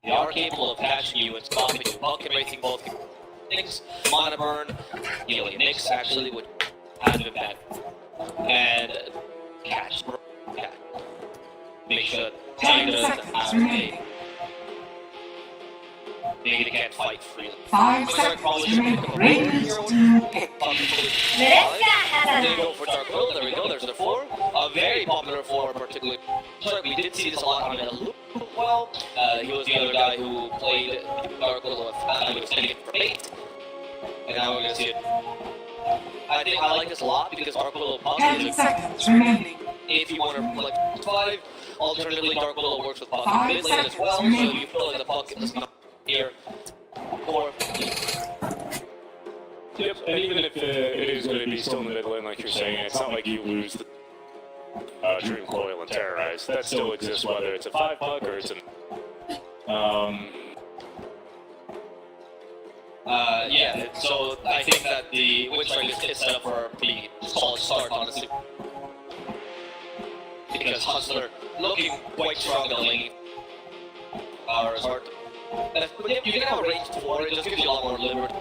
They are capable of catching you and stopping you, bucket racing both things, mana burn, healing mix actually would have been bad. And catch. Yeah. Make sure Tiger and they can't fight freely. 5 seconds remaining. Radiant team pick. They go for Dark Will, there we go, there's the 4. A very popular 4, particularly. Sorry, we did see this a lot on the loop. Well, he was the other guy who played Dark Will with Spinning for bait. And now we're gonna see it. I think I like this a lot because Dark Willow Puck 10 seconds remaining. if you want to like 5. Alternatively, Dark Willow works with Puck 5 mid lane as well, so you feel like the Puck is not here. 4. Yep, and even if it is going to be still in the mid lane, like you're saying, it's not like you lose the Dream Coil and Terrorize. That still exists, whether it's a 5 puck or it's an. Yeah, so I think that the WInstrike is set up for a pretty solid start, honestly. Because Hustler looking quite strong in the lane. Power is hard to. You can have a range 4, it just gives you a lot more liberty.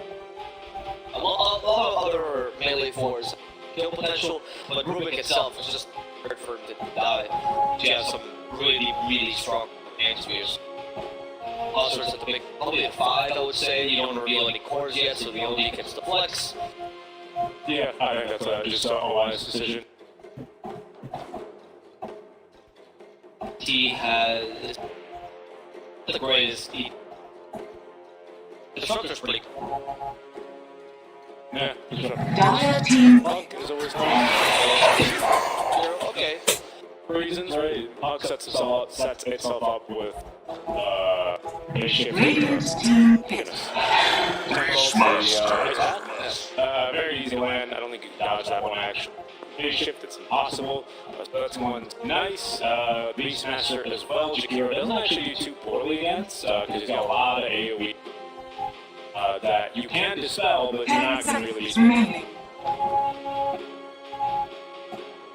A lot of other melee 4s kill potential, but Rubik itself is just hard for him to die. She has some really strong hand spears. Hustler's at the big, probably a 5, I would say. You don't reveal any cores yet, so the OD gets the flex. Yeah, I think that's just a wise decision. He has the greatest. The structure's pretty cool. Yeah, Dota team Puck is always Okay. reasons, right? Puck sets itself up with a shift. Radiant team pick. Very easy land. I don't think you can dodge that one actually. Big shift, it's impossible. That's one's nice. Beastmaster as well. Jakiro doesn't actually do too poorly against, because he's got a lot of AoE that you can dispel, but you're 10 not going to really seconds remaining.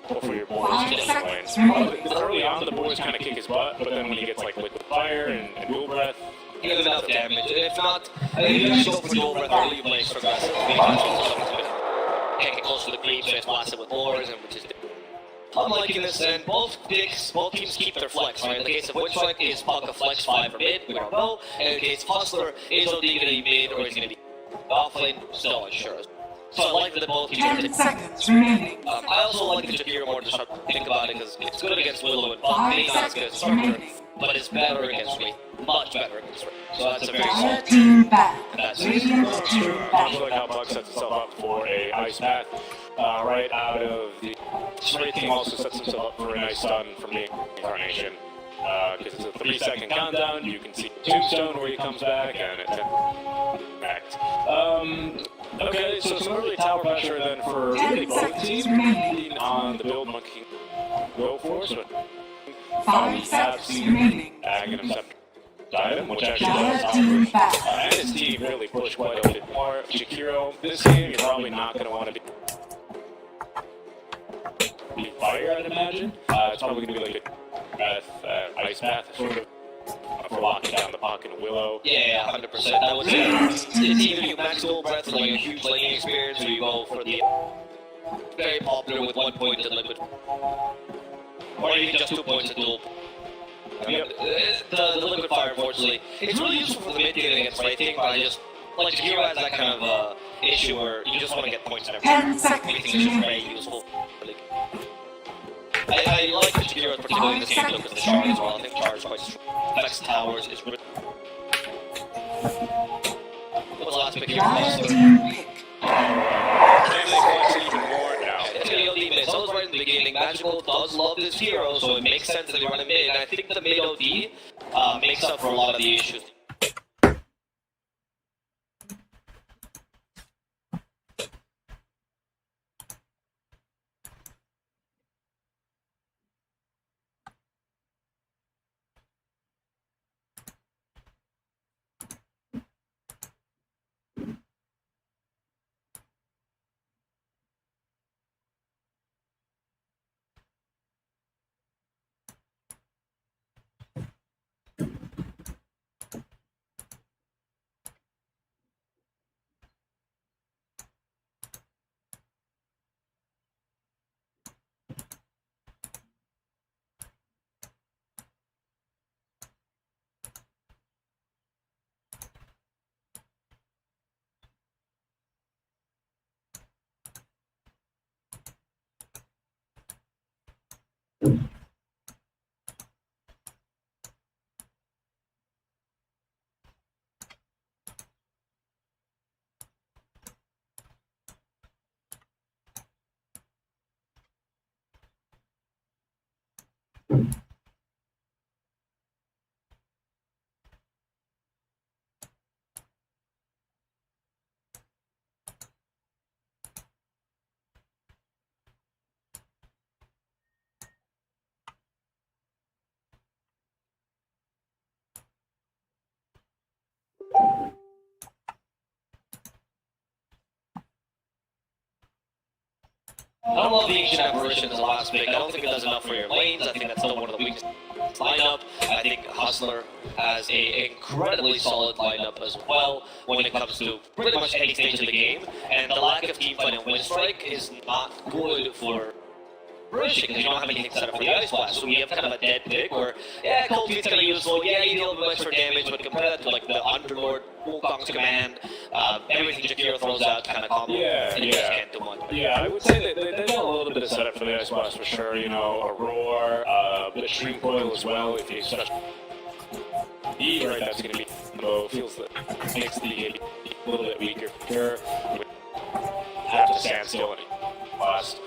go for your boys 5 in the seconds lane. remaining. Early on, the boys kind of kick his butt, but then when he gets like liquid fire and dual breath, He has enough damage. If not, I think you should go for dual breath or leave legs progressive. Can't get close to the creep, so it's blasted with ores, and which is unlike in this end, both teams keep their flex, right? In the case of WInstrike, is Puck a flex 5 or mid? We don't know. And in the case of Hustler, is OD going to be mid or is going to be off lane? Still unsure. So I like that both teams 10 seconds remaining. I also like the Jakiro more to start to think about it because it's good against Willow and Puck, 5 maybe not as good as seconds Structure, remaining. but it's better against Wraith. Much better against Wraith. So that's a very Dota solid. team back. That's Radiant team much back. like how Buck sets himself up for a ice path right out of the Wraith team also sets himself up for a nice stun from the Incarnation. Because it's a 3-second countdown, you can see Tombstone where he comes back, and it's backed. Okay, so some early tower pressure then for really both teams on the build Monkey go for, but 5 seconds remaining. Aghanim Scepter item, which actually Dota does team back. and his team really pushed quite a bit more. Jakiro, this game you're probably not going to want to be fire, I'd imagine. It's probably going to be like a breath, ice path, sort of, for locking down the Puck and Willow. Yeah, 100%. I would say it's either you max dual breath with like a huge laning experience, or you go for the very popular with 1 point to liquid, or even just 2 points to dual. The liquid fire, unfortunately, it's really useful for the mid game against fighting, but I just like Jakiro has that kind of issue where you just want to get points and 10 seconds everything is just very useful. I like the Jakiro particularly in this game because of the charge as well. I think charge is quite strong. Flex towers is really. What was the last pick here? Dota team pick. And they flex even more now. It's gonna be OD mid. So I was right in the beginning. Magical does love this hero, so it makes sense that they run a mid. And I think the mid OD makes up for a lot of the issues. I don't love the Ancient Apparition as a last pick. I don't think it does enough for your lanes. I think that's still one of the weakest lineup. I think Hustler has a incredibly solid lineup as well when it comes to pretty much any stage of the game. And the lack of team fight in WInstrike is not good for British because you don't have anything set up for the Ice Blast. So we have kind of a dead pick where, yeah, Cold Feet's kind of useful, yeah, you deal a bit extra damage, but compare that to like the Underlord, Wukong's Command, everything Jakiro throws out kind of combo, and you just can't do much. Yeah, I would say that they got a little bit of setup for the Ice Blast for sure, you know, a Roar, a bit of Stream Coil as well, if you especially right, that's going to be, feels that makes the game a little bit weaker, sure, have to stand still and blast.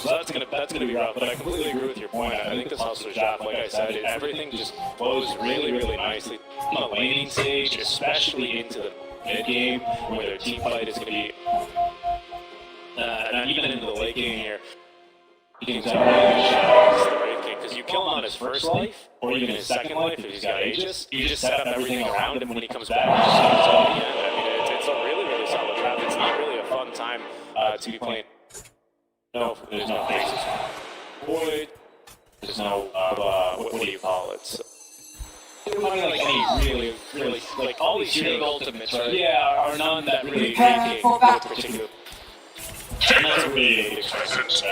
So that's gonna be rough, but I completely agree with your point. I think this Hustler Shaft, like I said, everything just flows really, really nicely on the laning stage, especially into the mid game where their team fight is gonna be, and even into the late game here. You can tell the Wraith King because you kill him on his first life or even his second life if he's got Aegis. You just set up everything around him when he comes back. Just at the end. I mean, it's a really, really solid trap. It's not really a fun time to be playing. No, there's no faces. Void. There's no, what do you call it? So, like any really, like all these big ultimates, right? Yeah, are none that really make a particular. And that's a really big expressive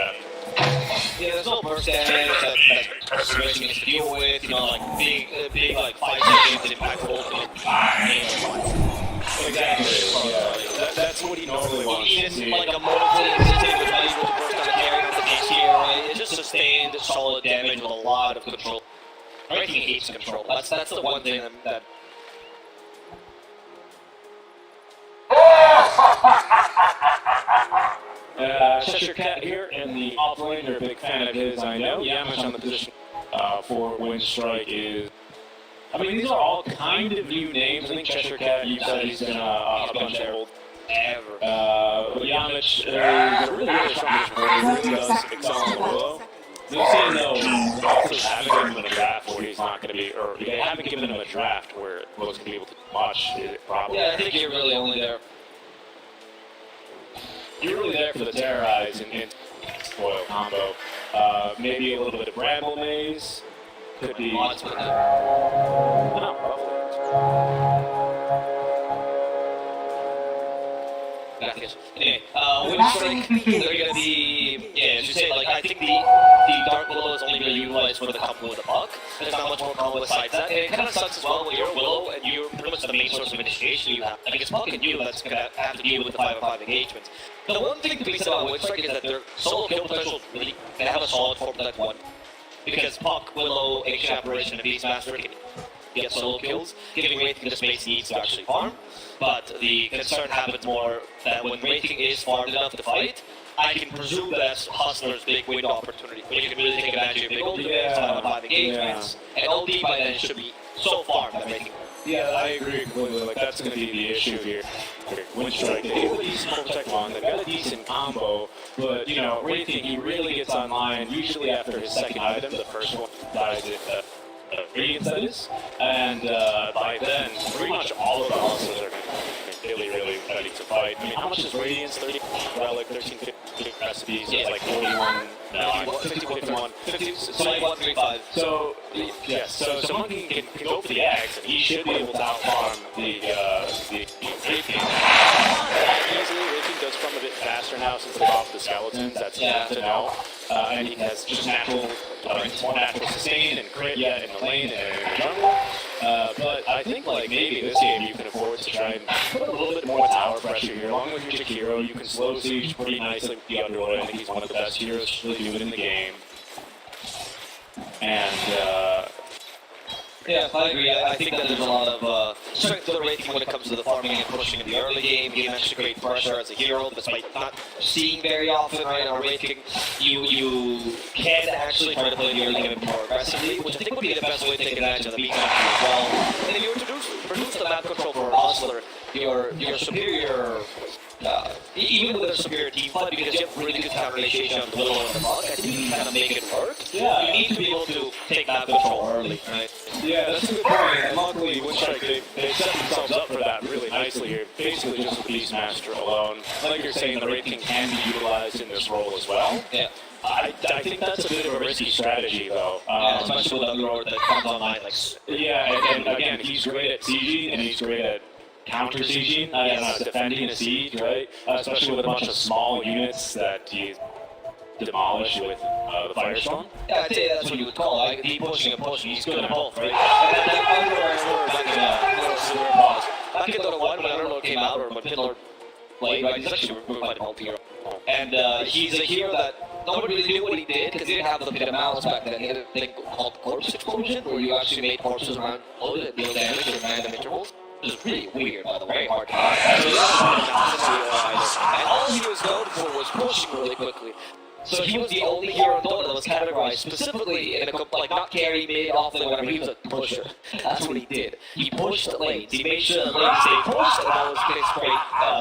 Yeah, there's no burst damage that Situation needs to deal with, you know, like big like 5 seconds impact ultimate. Exactly. Yeah. That's what he normally wants. He needs like a motivated instinct with valuable burst on the carry, that's the case here, right? It's just sustained solid damage with a lot of control. Right? He hates control. That's the one thing that Cheshire Cat here in the offlane, you're a big fan of his, I know. Yamish on the position for WInstrike is... I mean, these are all kind of new names. I think Cheshire Cat, you said he's been a bunch of old ever. But Yamish, they're really, really strong position for him. He really does excel on the Willow. They've seen, though, also haven't given him a draft where he's not going to be, or they haven't given him a draft where Willow's going to be able to watch it properly. Yeah, I think you're really only there. You're really there for the Terrorize and spoil combo. Maybe a little bit of Bramble Maze. Could be. Lots with it. Anyway, WInstrike, they're gonna be, yeah, as you say, like, I think the Dark Willow is only really utilized for the combo with the Puck. There's not much more combo besides that, and it kind of sucks as well when you're a Willow and you're pretty much the main source of initiation you have. I think it's Puck and you that's gonna have to deal with the 5-on-5 engagements. The one thing to be said about WInstrike is that their solo kill potential really, they have a solid 4-1. Because Puck, Willow, Ancient Apparition, and Beastmaster can get solo kills, giving Wraith King the space he needs to actually farm. But the concern happens more that when Wraith King is farmed enough to fight, I can presume that's Hustler's big window opportunity, where you can really take advantage of big ultimates, 5-on-5 engagements, and LD by then should be so farmed that Wraith King. Yeah, I agree completely. Like, that's going to be the issue here. WInstrike, they have a decent Protect One, they've got a decent combo, but, you know, Wraith King, he really gets online, usually after his second item, the first one dies in Radiance, that is, and by then, pretty much all of the Hustlers are really, really ready to fight. I mean, how much is Radiance? 30, Relic, 13, 15 recipes, it's like 41, 51, 135. So, yes, so Monkey can go for the Axe, and he should be able to outfarm the Wraith King. Easily, Wraith King does farm a bit faster now since they're off the skeletons, that's good to know. And he has just natural, more natural sustain and crit yet in the lane and in the jungle. But I think like maybe this game you can afford to try and put a little bit more tower pressure here. Along with your Jakiro, you can slow siege pretty nicely with the Underlord. I think he's one of the best heroes to really do it in the game. And yeah, I agree. I think that there's a lot of strength to the Wraith King when it comes to the farming and pushing in the early game. He managed to create pressure as a hero, despite not seeing very often, right? On Wraith King, you can actually try to play the early game more aggressively, which I think would be the best way to take advantage of the beat country as well. And if you produce the map control for a Hustler, your superior, even with a superior team fight, because you have really good counter initiation on the middle and the block, I think you kind of make it work. Yeah. You need to be able to take map control early, right? Yeah, that's a good point. And luckily, WInstrike, they set themselves up for that really nicely here. Basically, just with Beastmaster alone. Like you're saying, the Wraith King can be utilized in this role as well. Yeah. I think that's a bit of a risky strategy, though. Yeah, especially with Underlord that comes online like. Yeah, and again, he's great at sieging, and he's great at counter sieging, defending a siege, right? Especially with a bunch of small units that he demolish with the Firestorm. Yeah, I'd say that's what you would call it. Like, he pushing and pushing, he's good at both, right? And then Underlord back in Dota 1 when Underlord came out, or when Pinlord played, right? He's actually removed by the multi-hero. And he's a hero that nobody really knew what he did, because he didn't have the bit of malice back then. He had a thing called Corpse Explosion, where you actually made corpses around loaded and deal damage at random intervals. It was really weird, by the way, hard to and all he was known for was pushing really quickly. So he was the only hero in Dota that was categorized specifically in a, like, not carry, mid, offlane, whatever. He was a pusher. That's what he did. He pushed the lanes. He made sure the lanes stayed pushed, and that was his great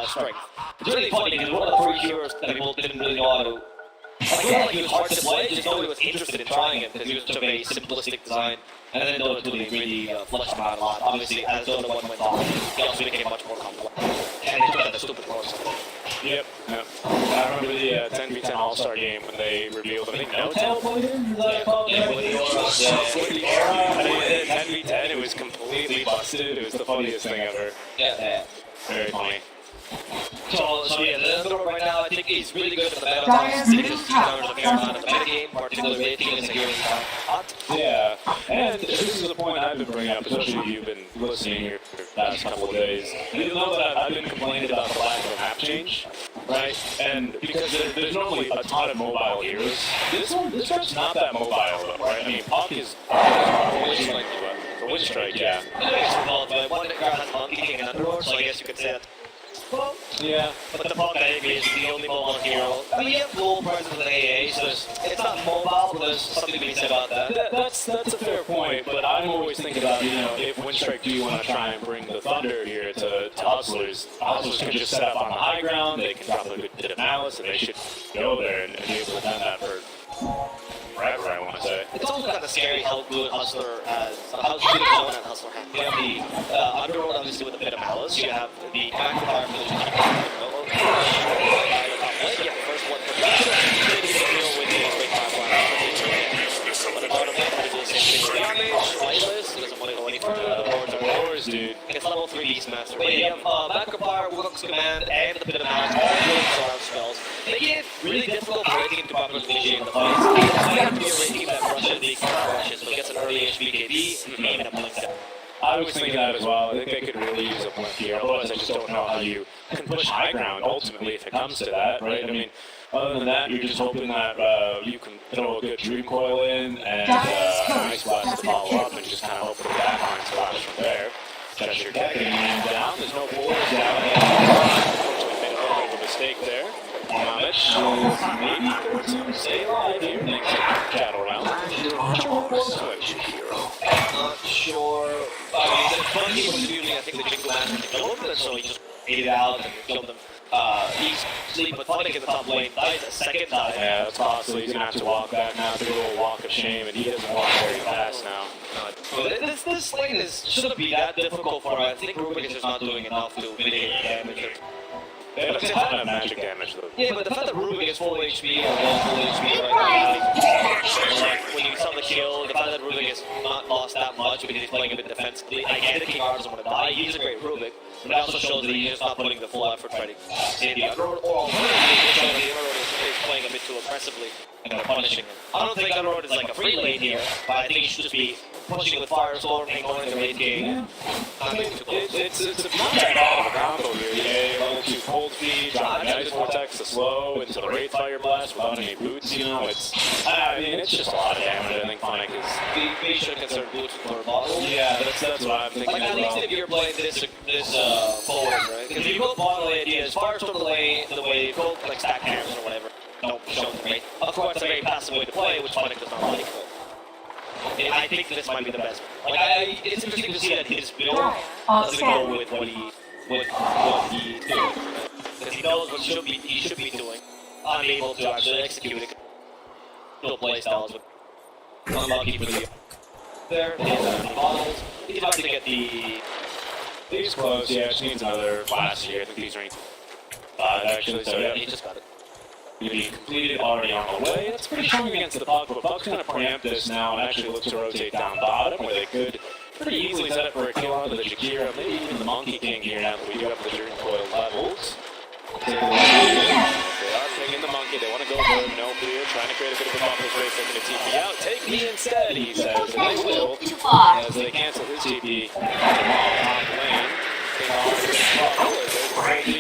strength. It's really funny, because one of the three heroes that people didn't really know how to... Like, it wasn't like he was hard to play, just nobody was interested in trying it, because he was such a very simplistic design. And then Dota 2 really fleshed him out a lot. Obviously, as Dota 1 went on, he also became much more complex. And they took out the stupid course. Yep. I remember the 10v10 All-Star game when they revealed, I think, no teleporter? Yeah, with the aura. I mean, 10v10, it was completely busted. It was the funniest thing ever. Yeah. Very funny. So yeah, the Underlord right now, I think he's really good at the battle box. He counters a fair amount of the metagame, particularly Wraith King is a hero hot. Yeah, and this is a point I've been bringing up, especially if you've been listening here for the past couple of days. You know that I've been complaining about the lack of a map change, right? And because there's normally a ton of mobile heroes, this one's not that mobile though, right? I mean, Puck is for WInstrike, yeah. But one guy has Monkey King and Underlord, so I guess you could say that. Well, yeah. But the Puck, I think, is the only mobile hero. I mean, you have dual presence with an AA, so it's not mobile, but there's something to be said about that. That's a fair point, but I'm always thinking about, if WInstrike do want to try and bring the Thunder here to Hustlers, Hustlers can just set up on the high ground, they can drop a good bit of malice, and they should go there and be able to defend that for forever, I want to say. It's also kind of scary how good Hustler has, how good no one at Hustler has. You have the Underworld, obviously, with a bit of malice. You have the Magnifier position. Yeah, first one for the deal with the great Flightless, he doesn't want to go any further. Lords, dude. And it's level 3 Beastmaster. But you have Magnifier, Koloks Command, and a bit of malice, all the around spells. Making it really difficult for Rating to properly initiate the fights. You have to be a Rating that rushes the rushes, so it gets an early HBKB, and a blink down. I was thinking that as well. I think they could really use a blink here. Otherwise, I just don't know how you can push high ground ultimately if it comes to that, right? I mean, other than that, you're just hoping that you can throw a good Dream Coil in and Ice Blast to follow up and just kind of hope for the backline splash from there. That's your deck getting down. There's no boards down. Unfortunately, made a little bit of a mistake there. Mamich is maybe going to stay alive here. Next chat around. Not sure. I mean, the funny was using, I think, the Jingle Master to kill him, so he just ate it out and killed him. He's sleep with Funnick in the top lane. Dies a second dive. Yeah, that's costly. He's going to have to walk back now. Take a little walk of shame, and he doesn't walk very fast now. This lane shouldn't be that difficult for us. I think Rubik is just not doing enough to mitigate damage. They have a ton of magic damage, though. Yeah, but the fact that Rubik is full HP or low full HP right now, like when you saw the kill, the fact that Rubik has not lost that much because he's playing a bit defensively. I get it, King R doesn't want to die. He's a great Rubik, but it also shows that he's just not putting the full effort trying to save the Underlord, or alternatively, the Underlord is playing a bit too aggressively and punishing him. I don't think Underlord is like a free lane here, but I think he should just be pushing with Firestorm, ignoring the late game. I mean, it's not that bad of a combo here. Level 2 Cold Feed, dropping Ice Vortex to slow into the Wraith Fire Blast without any boots, I mean, it's just a lot of damage. I think Funnick is... We should consider boots for a bottle. Yeah, that's what I'm thinking like, as at well. least if you're playing this forward, right? Because if you go bottle, the idea is Firestorm the way you go, like stack hammers or whatever. Don't show the rate. Of course, it's a very passive way to play, which Funnick does not like. I think this might be the best. Like, it's interesting to see that his build doesn't go with what he's doing. Because he knows what he should be doing. Unable to actually execute it. Still play styles, but unlucky for the there. Models. He's about to get the. He's close, yeah, just needs another blast here. I think he's ranked 5 actually, so yeah. He just got it. Be completed already on the way. It's pretty strong against the puck, but Puck's going to preempt this now and actually look to rotate down bottom, where they could pretty easily set up for a kill onto the Jakira, maybe even the Monkey King here now that we do have the Dream Coil levels. They are picking the Monkey, they want to go for it, no clear, trying to create a bit of a buffer space, they're going to TP out. Take me instead, he says, and they will, as they cancel his TP top lane. There's a full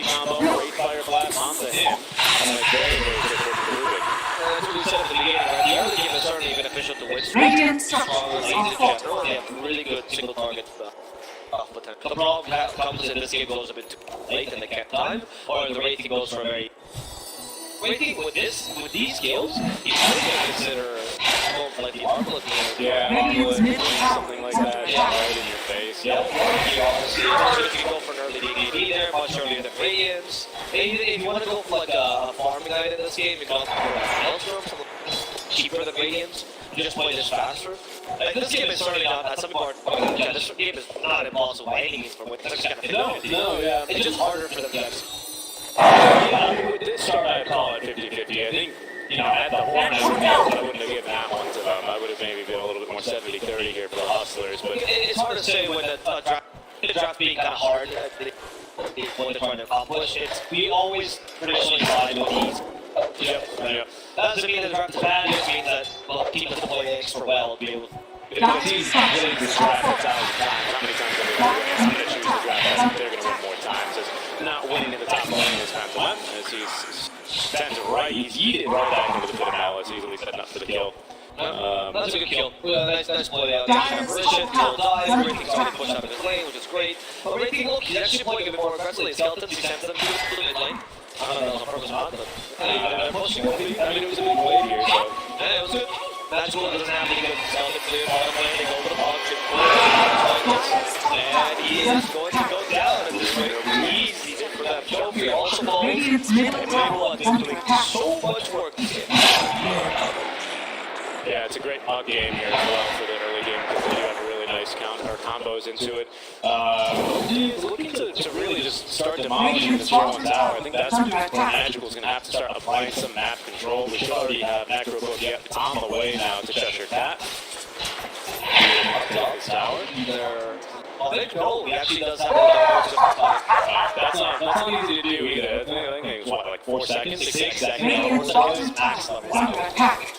combo, great fire blast onto him. And a very, very good for Rubik. That's what we said at the beginning, right? The early game is certainly beneficial to WInstrike. Radiant structures They are have fortified. really good single target potential. The problem comes in this game goes a bit too late and they can't time, or the rating goes for a very... Rating with these skills, you should consider like the armlet yeah, something like that, yeah, right in your face. Yeah, you can go for an early DPC there, much earlier than Radiance. If you want to go for like a farming item in this game, you can also go for Maelstrom, something cheaper than Radiance. You just play this faster. Like, this game is certainly not, some people are, yeah, this game is not impossible by any means for Winter. It's kind of No, yeah. It's just harder for them to execute. Yeah, with this start, I'd call it 50-50. I think, you know, at the horn, I wouldn't have given that one to them. I would have maybe been a little bit more 70-30 here for the Hustlers, but... It's hard to say when the draft being kind of hard, what they're trying to accomplish. We always traditionally side with these. Yep. That doesn't mean that the draft is bad, it just means that, well, teams that play extra well be able to... If the team's winning this draft 1,000 times, how many times are they going to choose the draft? I think they're going to win more times. As not winning in the top lane is Phantom, as he's stands right, he's yeeted right back into the pit of Malice, easily setting up for the kill. That's a good kill. Nice play out. Apparition, kill dive, everything's already pushed out of his lane, which is great. But Rating, look, he's actually playing a bit more aggressively. Skeletons, he sends them to the mid lane. I don't know if on purpose or not, but they're pushing. I mean, it was a big wave here, so... Yeah, it was good. Magical doesn't have any good skeleton clear bottom lane. They go for the bottom chip. And he is going to go down at this rate. Easy for that trophy. Also balls. Radiant's middle And tower Maybe is under doing attack. so much work. Yeah, it's a great hug game here as well for the early game because they do have a really nice counter or combos into it. He's looking to really just start demolishing the tier 1 tower. I think that's where Magical's going to have to start applying some map control. We should already have Necro Book. Yep, it's on the way now to Cheshire Cat. Up this tower. No, he actually does have a That's not easy to do either. I think it was what, like 4 seconds? 6 seconds? Radiant's bottom tower is under attack.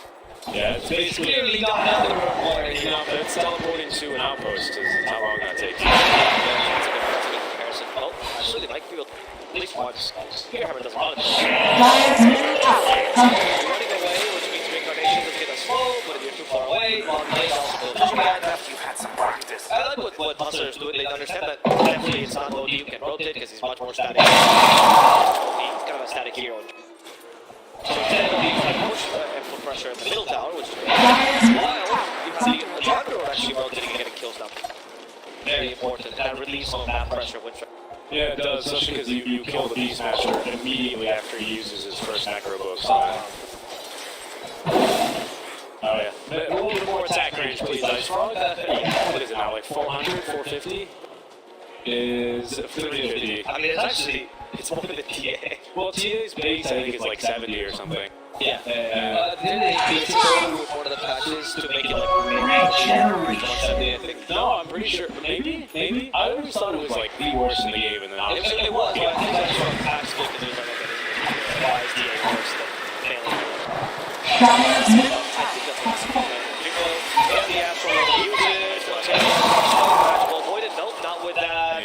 Yeah, it's basically clearly not another player. you know, it's teleporting to an outpost is how long that takes. That's a good comparison. Oh, actually, they might be able to at least once. Spearhammer does a lot of damage. Dire's middle tower is under attack. Running away, which means reincarnation doesn't get us slow, but if you're too far away, long lane also goes bad. You've had some practice. I like what Hustlers do. They understand that definitely it's not OD who can rotate because he's much more static. He's kind of a static hero. So instead of being like push and put pressure in the middle tower, which is wild, you see Alejandro actually rotating and getting kills now. Very important. And release some map pressure with Yeah, it does, especially because you kill the Beastmaster immediately after he uses his first Necro Book. Oh yeah. A little bit more attack range, please, Ice Frog. What is it now, like 400, 450? Is 350. I mean, it's more than TA. Well, TA's base, I think, is like 70 or something. Yeah. Didn't they go with one of the patches to make it like 170, I think? No, I'm pretty sure. Maybe. I always thought it was like the worst in the game, and then obviously It was, but I think that's from patch because it was like, why is TA worse than failing? Dire's middle I tower think that's has fallen. and the Astro will use it. Magical avoid it. Nope, not with that.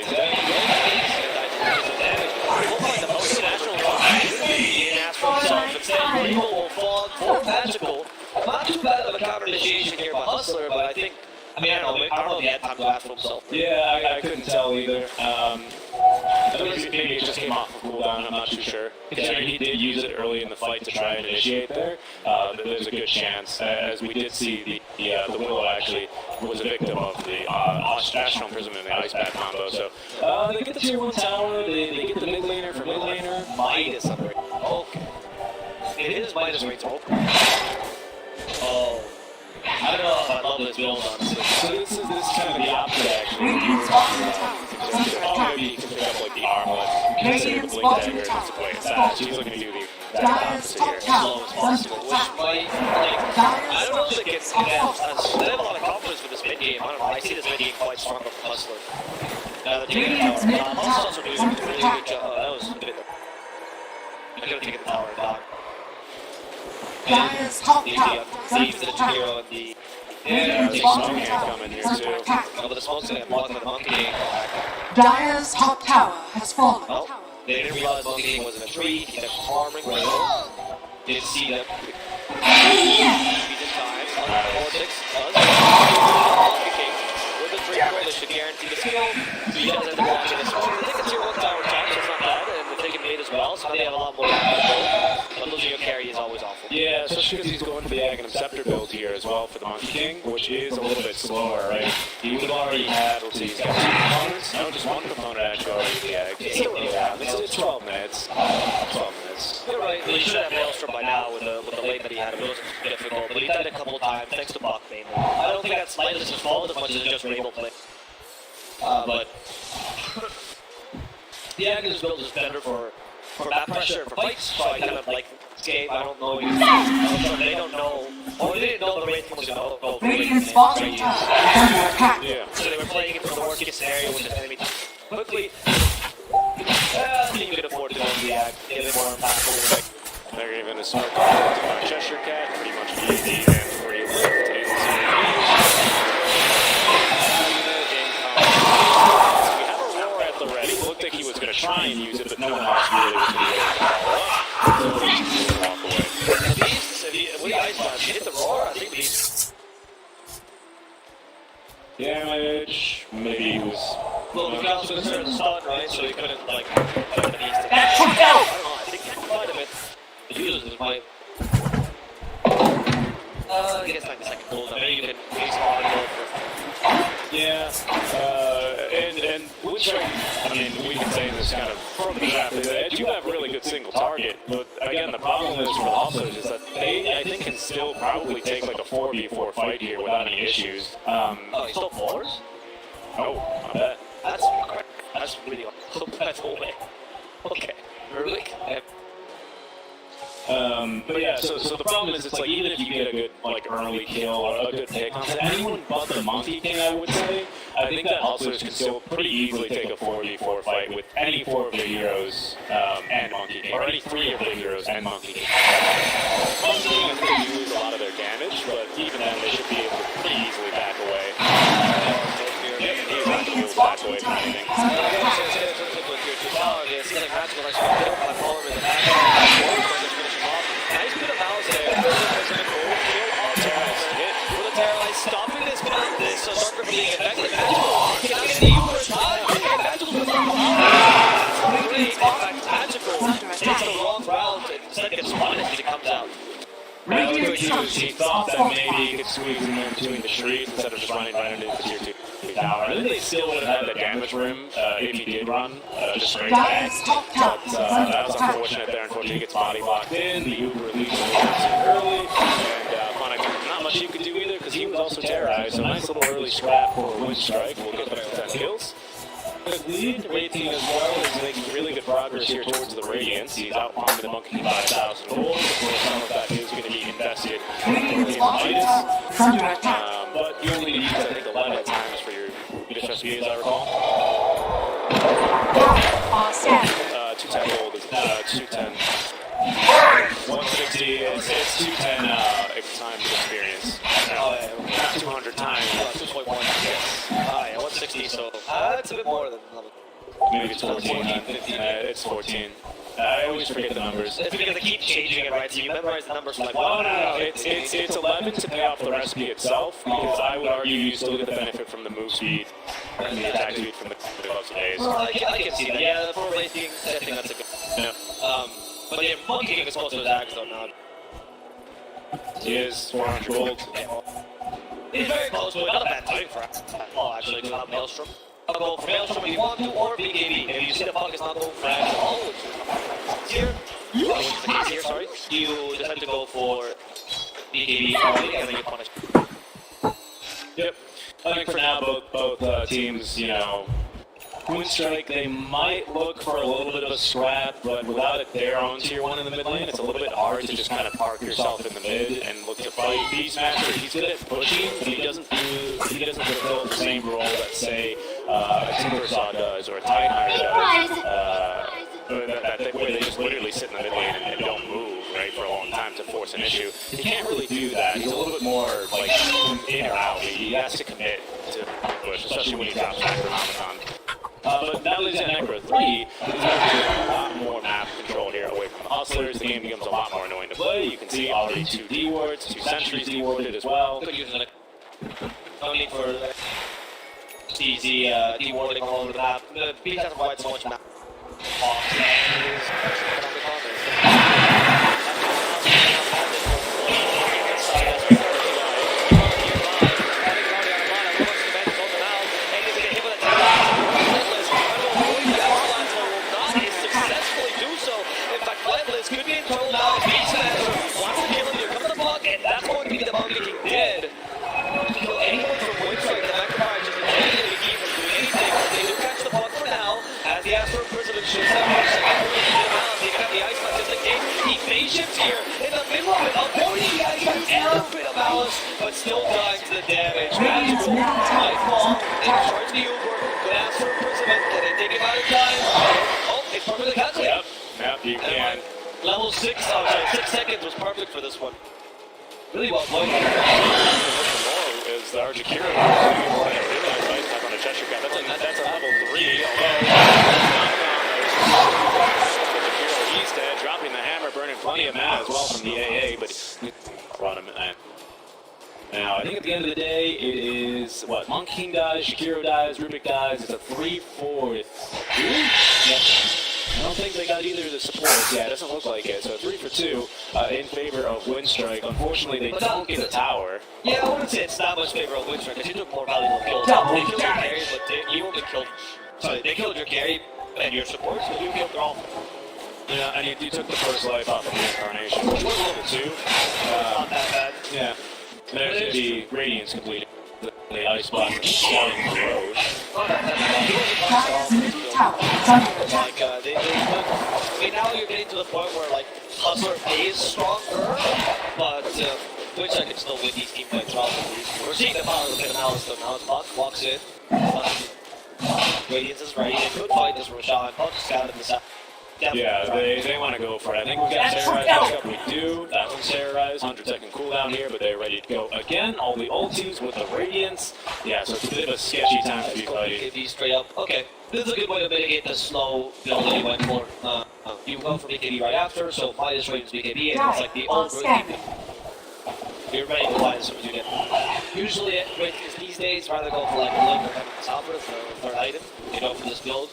We'll find the most Astro in Astro himself. Instead, Regal will fall for Magical. Not too bad of a counter initiation here by Hustler, but I think. I mean, I don't know if he had time to Astro himself. Yeah, I couldn't tell either. Maybe it just came off of cooldown, I'm not too sure. Considering he did use it early in the fight to try and initiate there, there's a good chance, as we did see the Willow actually was a victim of the Astral Prism and the Ice Bat combo. So they get the tier 1 tower, they get the mid laner for mid laner. minus on the range. Okay. It is minus range. Oh. I don't know if I love this build, honestly. So this is kind of the opposite, actually. Radiant's bottom tower is under Oh, attack. maybe you can pick up like the armlet, consider the blink dagger, just to play it fast. She's looking to do the exact Dyer's opposite top here. tower is under Which attack. might, like, I don't know if they get, Dyer's top tower. they have a lot of confidence with this mid game. I don't know. I see this mid game quite strong with Hustler. Now the team Radiant's middle tower Hustler is doing a under really attack. good job. Oh, that was a bit. I could have taken the tower down. Dyer's top tower is Saves under the attack. hero and the. Radiant's Yeah, bottom there's tower coming here is under too. attack. Oh, but the smoke's gonna block the Monkey King. Dyer's top tower has fallen. Well, they didn't realize Monkey King was in a tree. He kept farming right over. Didn't see them. He's in time. 4-6 does. Monkey King with the free throw. They should guarantee the skill. He doesn't have to walk in this one. I think it's your 1 tower attack, so it's not bad. And if they can mate as well, so they have a lot more to go. But losing your carry is always awful. Yeah, especially because he's going for the Aghanim Scepter build here as well for the Monkey King, which is a little bit slower, right? He would have already had, let's see, he's got 2 components. No, just 1 component actually already the Ag. It's still really bad. It's 12 minutes. 12 minutes. You're right. He should have Maelstrom by now with the lane that he had. It wasn't difficult, but he did it a couple of times thanks to Buck mainly. I don't think that's Lightless' fault as much as it's just Rabel play. But the Agnes build is better for map pressure and for fights, so I kind of like this game. I don't know. They don't know. Or they didn't know the rating was going to go. Radiant's bottom tower is under attack. Yeah. So they were playing it for the worst case scenario, which is enemy quickly. I think you could afford to go in the Ag, get it more impactful. They're even a smart call. Cheshire Cat, pretty much easy and free. Today's we have a roar at the ready. It looked like he was going to try and use it, but no one else really was going to be able to follow up. So he just walk away. What do you guys want? Hit the roar? I think these. Damage. Maybe he was. Well, the guy was concerned the stun, right? So he couldn't, like, put an east. That's I a go! don't know. I think he quite a bit. The users might. I guess like the second goal. Maybe you can base hard go for. Yeah. And WInstrike, I mean, we can say this kind of from the draft, they do have really good single target, but again, the problem is for the Hustlers is that they, I think, can still probably take like a 4v4 fight here without any issues. Oh, he stole 4s? Oh, I bet. That's really awesome. That's whole way. Okay. Really? But yeah, so the problem is, it's like, even if you get a good, like, early kill or a good pick onto anyone but the Monkey King, I would say, I think that Hustlers can still pretty easily take a 4v4 fight with any 4 of their heroes and Monkey King, or any 3 of their heroes and Monkey King. Monkey King, I think they lose a lot of their damage, but even then, they should be able to pretty easily back away. Yep, he was not going to back away from anything. Nice bit of house there. Stopping this guy, this Darker from being effective. Magical cannot get the Uber time. Magical's with great. In fact, Magical takes the wrong route and instead gets punished as he comes out. Radiant He structures thought are that maybe he fortified. could squeeze in there between the trees instead of just running right into the tier 2 tower. I think they still would have had the damage rim if he did run, just straight back. Dyer's top tower But is under that was attack. unfortunate there. Unfortunately, he gets body blocked in. The Uber leaves a little bit too early. And Monica, not much you could do either because he was also terrorized. So nice little early scrap for WInstrike. We'll get back to 10 kills. Good lead. Rating as well is making really good progress here towards the Radiance. He's outpumping the Monkey 5,000 gold. Of course, some of that is going to be invested Radiant's in bottom Midas. tower is under attack. But you only need, I think, 11 times for your Midas recipe, as I recall. Are scanning. 210 gold is 210. 160 is 210 time experience. Not 200 times. 2.1. Yes. Yeah, 160, so that's a bit more than 11. Maybe it's 14. 15. It's 14. I always forget the numbers. It's because they keep changing it, right? So you memorize the numbers from like No. It's 11 to pay off the recipe itself, because I would argue you still get the benefit from the move speed and the attack speed from the gloves of days. I can see that. Yeah, the 4 racing, I think that's a good. Yeah. But yeah, Monkey King is close to his axe though now. He is 400 gold. He's very close, but not a bad time for oh, actually, to have Maelstrom. Go for Maelstrom if you want to, or BKB. If you see the puck is not going for action at all, here, which is the case here, sorry, you decide to go for BKB early and then you punish. Yep. I think for now, both teams, you know, WInstrike, they might look for a little bit of a scrap, but without it their own tier 1 in the mid lane, it's a little bit hard to just kind of park yourself in the mid and look to fight. Beastmaster, he's good at pushing, but he doesn't fulfill the same role that, say, a Timbersaw does or a Tidehunter does, where they just literally sit in the mid lane and don't move, right, for a long time to force an issue. He can't really do that. He's a little bit more, like, in or out. He has to commit to push, especially when he drops Necronomicon. But now that he's at Necro 3, there's a lot more map control here away from the Hustlers. The game becomes a lot more annoying to play. You can see already 2 D-wards, 2 sentries D-warded as well. Could use it. No need for easy D-warding all over the map. The beat doesn't provide so much map. Could be in trouble now. Beastmaster wants to kill him. Here comes the block, and that's going to be the bounty king dead. Kill anyone from WInstrike, the Magnifier just immediately to keep from doing anything. They do catch the block for now, as the Astro President shoots that much. They got the Ice Man just like he phase shifts here in the middle of it, avoiding the Ice Man and a bit of malice, but still dies to the damage. Magical, Nightfall, they charge the Uber, but Astro President, can they take him out of time? Oh, it's perfectly calculated. Yep, you can. Level 6, oh, sorry, 6 seconds was perfect for this one. Really well played. Is the Arjakira on a Cheshire Cat. That's a level 3, although he's dead, dropping the hammer, burning plenty of mana as well from the AA, but brought him in. Now, I think at the end of the day, it is, what, Monk King dies, Shakiro dies, Rubik dies, it's a 3-4. Yep. I don't think they got either of the supports. Yeah, it doesn't look like it. So 3 for 2 in favor of WInstrike. Unfortunately, they don't get a tower. Yeah, I wouldn't say it's that much favor of WInstrike because you took more valuable kills. They killed your carry, but you only killed. Sorry, they killed your carry and your supports, but you killed their all. Yeah, and you took the first life off of the Incarnation, which was level 2. Not that bad. Yeah. There's the Radiance completed. The Ice Blast and Scouting the Road. Now you're getting to the point where like Hustler is stronger, but WInstrike can still win these team fights. We're seeing the power of the Malice though. Now it's Buck walks in. Radiance is ready. They could fight this Roshan. Buck scouted this out. Yeah, they want to go for it. I think we've got Terrorize back up. We do. That one's Terrorize. 100-second cooldown here, but they're ready to go again. All the ultis with the Radiance. Yeah, so it's a bit of a sketchy time to be fighting. BKB straight up. Okay, this is a good way to mitigate the slow build that you went for. You go for BKB right after, so minus Radiance BKB, and it's like the old routine. You're ready to fight as soon as you get. Usually, these days, rather go for like a look or having Salvador for the third item. You know, for this build.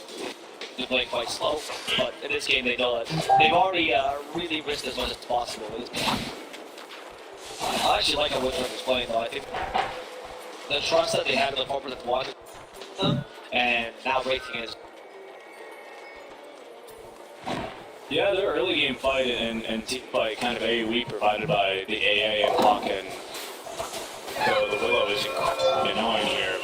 They're playing quite slow, but in this game they don't. They've already really risked as much as possible in this game. I actually like how WInstrike is playing though. I think the trust that they have in the corporate wanted them, and now rating is. Yeah, their early game fight and team fight kind of AoE provided by the AA and Hawk, and so the Willow is annoying here.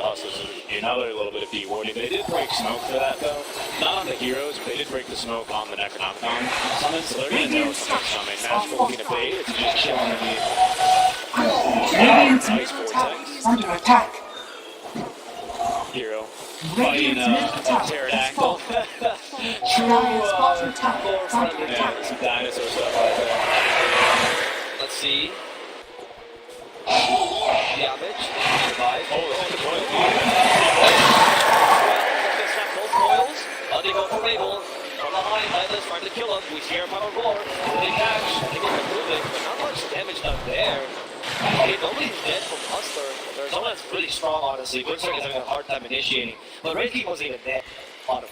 Hustlers another little bit of D-warding. They did break smoke for that though. Not on the heroes, but they did break the smoke on the Necronomicon summon, so they're going to know something's coming. Magical looking to bait, it's just chilling in the ice vortex. Under attack. Hero fighting a pterodactyl. True some dinosaur stuff right there. Let's see. Damage. Survive. Oh, the coil. They snap both coils. They go for Mabel. From behind, Lightless trying to kill him. We see our power roar. They catch. They get moving, but not much damage done there. Okay, nobody's dead from Hustler. There's someone that's really strong, honestly. WInstrike is having a hard time initiating. But Red King wasn't even dead.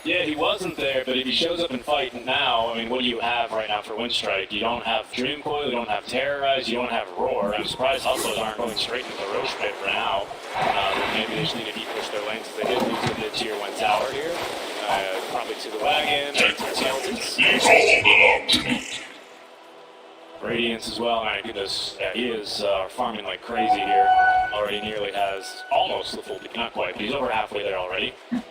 Yeah, he wasn't there, but if he shows up and fight now, I mean, what do you have right now for WInstrike? You don't have Dream Coil, you don't have Terrorize, you don't have Roar. I'm surprised Hustlers aren't going straight into the Roche pit for now. Maybe they just need to push their lanes as they did lose to the Tier 1 tower here. Probably to the wagon, to Skeletons. Radiance as well, my goodness, yeah, he is farming like crazy here. Already nearly has almost the full, not quite, but he's over halfway there already. It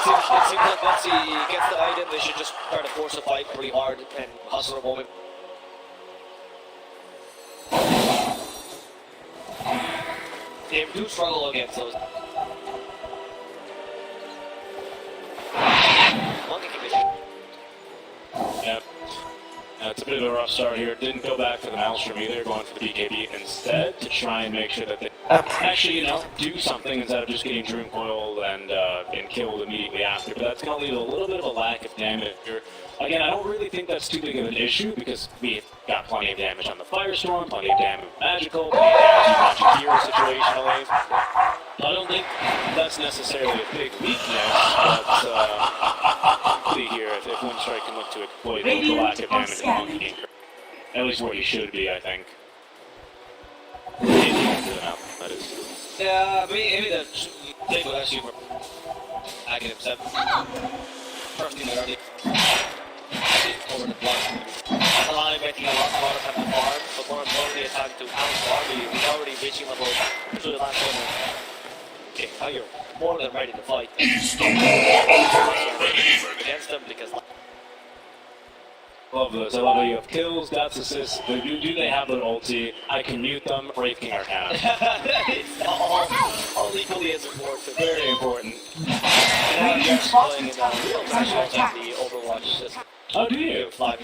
seems like once he gets the item, they should just try to force a fight pretty hard and hustle a moment. They do struggle against those. Monkey condition. Yep. It's a bit of a rough start here. Didn't go back for the Maelstrom either, going for the BKB instead to try and make sure that they actually, do something instead of just getting Dream Coiled and killed immediately after. But that's going to leave a little bit of a lack of damage here. Again, I don't really think that's too big of an issue because we got plenty of damage on the Firestorm, plenty of damage with Magical, plenty of damage on Shakira situationally. I don't think that's necessarily a big weakness, but see here if WInstrike can look to exploit the lack of damage on Monkey King. At least where you should be, I think. That is. Yeah, maybe the thing with that super hacking himself. First thing early. Over the block. I'm making a lot of time to farm, but more importantly, it's time to out-farm. We're already reaching level to the last one. Okay, now you're more than ready to fight. Against them because. Love this. I love how you have kills, deaths, assists. Do they have their ulti? I can mute them. Wraith King Arcana. It's all equally as important. Very important. And I'm just playing in the real matches of the Overwatch system. Oh, do you? 5.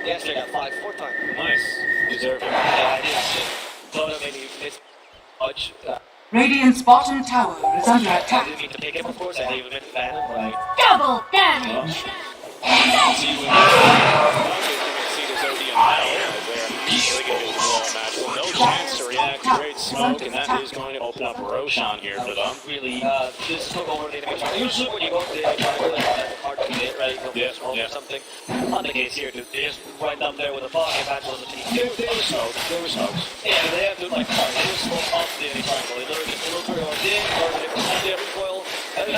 Yes, I got 5 4 times. Nice. Deserve it. Yeah, I did actually. Dota made me miss much. Radiant's bottom tower is under I attack. didn't mean to pick him, of course. I didn't even meant to ban him, but I. Double damage! See this OD and now they're immediately going to do more magical. No chance to react. Great smoke, and that is going to open up Roshan here for them. Really, this took over the enemy. Usually when you go to the enemy triangle, it's hard to hit, right? You go for or something. Not the case here, dude. They just went up there with a fog and Batch was a team. There was smoke. There was smoke. Yeah, they have to, like, they just smoke off the enemy triangle. They literally just filter or dig, or they recoil. And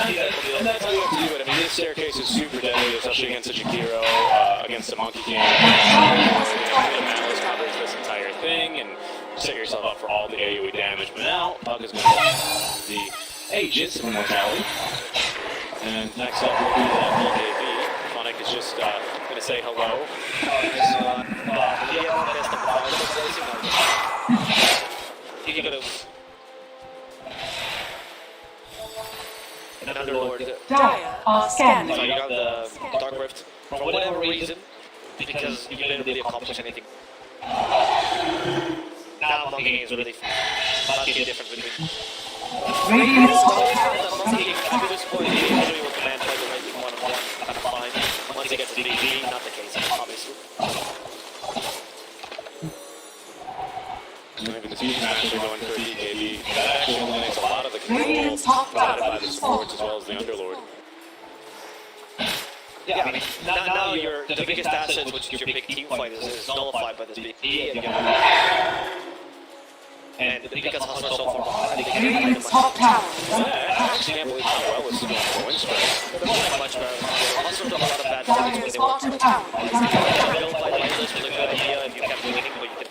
that's how you have to do it. I mean, this staircase is super deadly, especially against a Jakiro, against a Monkey King. Malice covers this entire thing and set yourself up for all the AoE damage. But now, Puck is going to get the Aegis of Immortality. And next up will be the BKB. Phonic is just going to say hello. You could have. An Underlord. Dire are scanning. So you got the Dark Rift for whatever reason, because you didn't really accomplish anything. Now Monkey King is really not the difference between. Radiant's Monkey King up to this point, he usually will command like the rating 1-on-1, kind of fine. Once he gets to BB, not the case, obviously. Maybe the team's actually going for a BKB. That actually eliminates a lot of the control Radiant's top provided tower by the is supports as falling. well as the Underlord. Yeah, I mean, now your the biggest asset, which is your big team fight, is nullified by this BKB, and because Hustler's so far behind, they can Radiant's top tower is under I attack. actually can't believe how well this is going for WInstrike. They're playing much better. Hustler's done a lot of bad things when Dire's they were. bottom tower is under attack. The build fight like this was a good idea if you kept winning, but you could.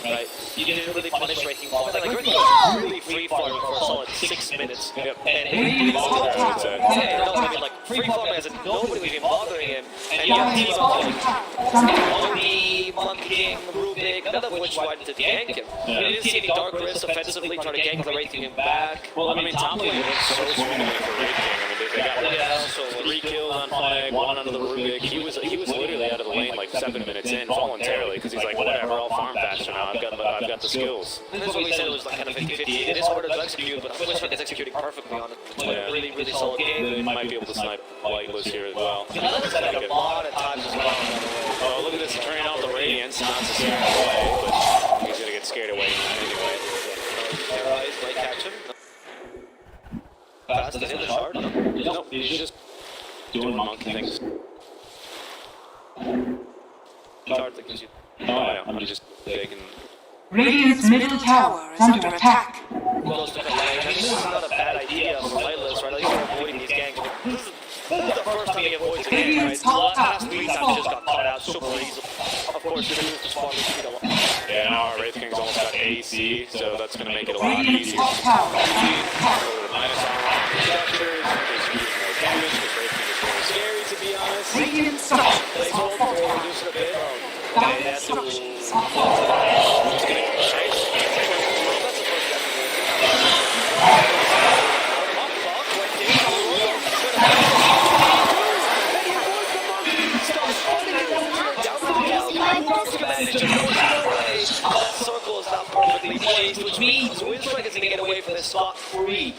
Right? You didn't really punish rating ball. Like, Rating Ball was really free farming for a solid 6 minutes. And Radiant's top tower is under yeah, no, I mean, attack. like, free farming as in nobody was even bothering him. And you have Dire's teams bottom like tower is under attack. Monkey, Monkey King, Rubik, none of which wanted to gank him. We didn't see any Dark Wrists offensively try to gank the Rating King back. Well, I mean, top lane looks so swimmingly for Wraith King. I mean, they got So 3 kills on flag, 1 under the Rubik. He was literally out of the lane like 7 minutes in voluntarily because he's like, whatever, I'll farm faster now. I've got the skills. And that's what we said, it was like kind of 50-50. It is harder to execute, but WInstrike is executing perfectly on it. It's been a really, really solid game. They might be able to snipe Lightless here as well. That's like a lot of times as well. Oh, look at this, turning out the Radiance, not to scare him away, but he's going fast as the other shard. Nope, he's just doing monkey things. Shard that gives you. Oh, I know, I'm just taking... Radiant's middle tower is under attack. Goes to the lane. And this is not a bad idea for Vitalist, right? At least we're avoiding these ganks. This is the first time he avoids a gang, right? The last 3 times he just got caught out super easily. Of course, you're going to spawn with speed a lot. Yeah, now our Wraith King's almost got AC, so that's going to make it a lot Radiant's easier. top tower is under attack. Minus on structures, in case you use more damage, because Wraith King is really scary, to be honest. Radiant structures They are told him to fortified. reduce it a bit. Dire structures are fortified. He's getting chased. That's the first that circle is not perfectly placed, which means WInstrike is going to get away from this scot-free.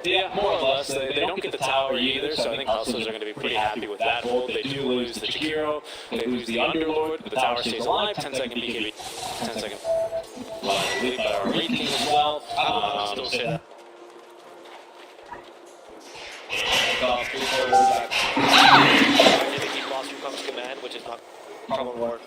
Yeah, more or less. They don't get the tower either, so I think Hustlers are going to be pretty happy with that hold. They do lose the Chikiro, they lose the Underlord, but the tower stays alive. 10-second BKB, 10-second lead by our Wraith King as well. Still say that. I think he lost Rukov's command, which is not probably more.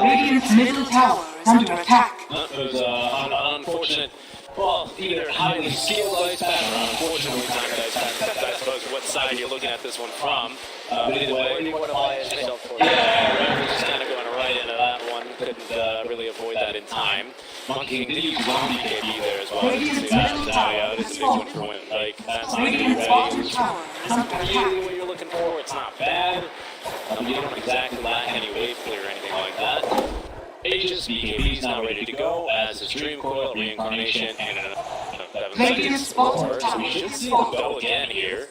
Radiant's middle tower is under attack. It was an unfortunate, well, either highly skilled ice path or unfortunately timed ice path. Depends, I suppose, what side you're looking at this one from. But either way, You want to buy it yourself for it. yeah, we're just kind of going right into that one. Couldn't really avoid that in time. Monkey King did use one BKB there as well. You can see that. Yeah, this is a big one for WInstrike. That's not really Radiant's bottom ready. tower is under Really attack. what you're looking for, it's not bad. You don't exactly lack any wave clear or anything like that. Aegis, BKB is now ready to go, as is Dream Coil, Reincarnation, and Radiant's bottom so tower we should is see them go fortified. again here.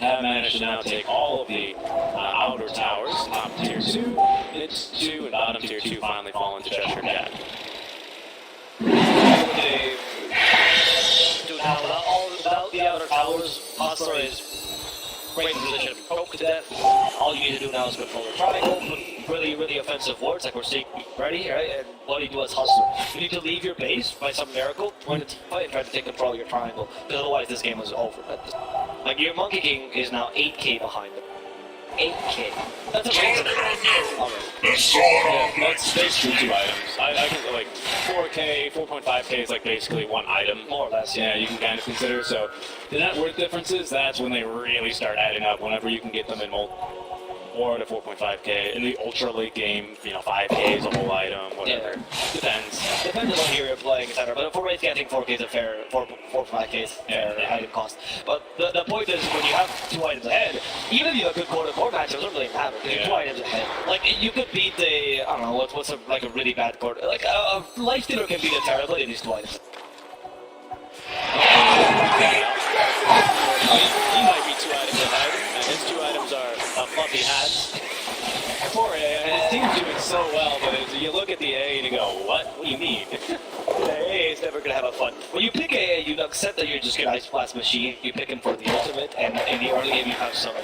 Have managed to now take all of the outer towers, top tier 2, mid 2, and bottom tier 2 finally fall into Cheshire Cat. Dude, now without the outer towers, Hostler is great position. Broke to death. All you need to do now is control the triangle, put really offensive wards like we're seeing ready, right? And what do you do as Hustler? You need to leave your base by some miracle, join the team fight, and try to take control of your triangle. Because otherwise this game is over. Like your Monkey King is now 8k behind them. 8k. That's amazing. Yeah, that's basically 2 items. I can, like, 4K, 4.5K is like basically 1 item. More or less, Yeah, you can kind of consider. So the net worth differences, that's when they really start adding up. Whenever you can get them in 4 to 4.5K. In the ultra late game, 5K is a whole item, whatever. Yeah. Depends. Depends on what hero you're playing, etc. But for Wraith, I think 4k is a fair, 4 5k is fair item cost. But the point is, when you have 2 items ahead, even if you have a good quarter-core match, it doesn't really matter. Because 2 items ahead. Like, you could beat the, I don't know, what's a really bad quarter. Like, a Life Stealer can beat a Terra Blade in these 2 items. He might be 2 items ahead, and his 2 items are fluffy hats. Poor A, and his team's doing so well, but you look at the A and you go, what? What do you mean? AA is never gonna have a fun. When you pick AA, you accept that you're just an Ice Blast machine. You pick him for the ultimate, and in the early game you have some.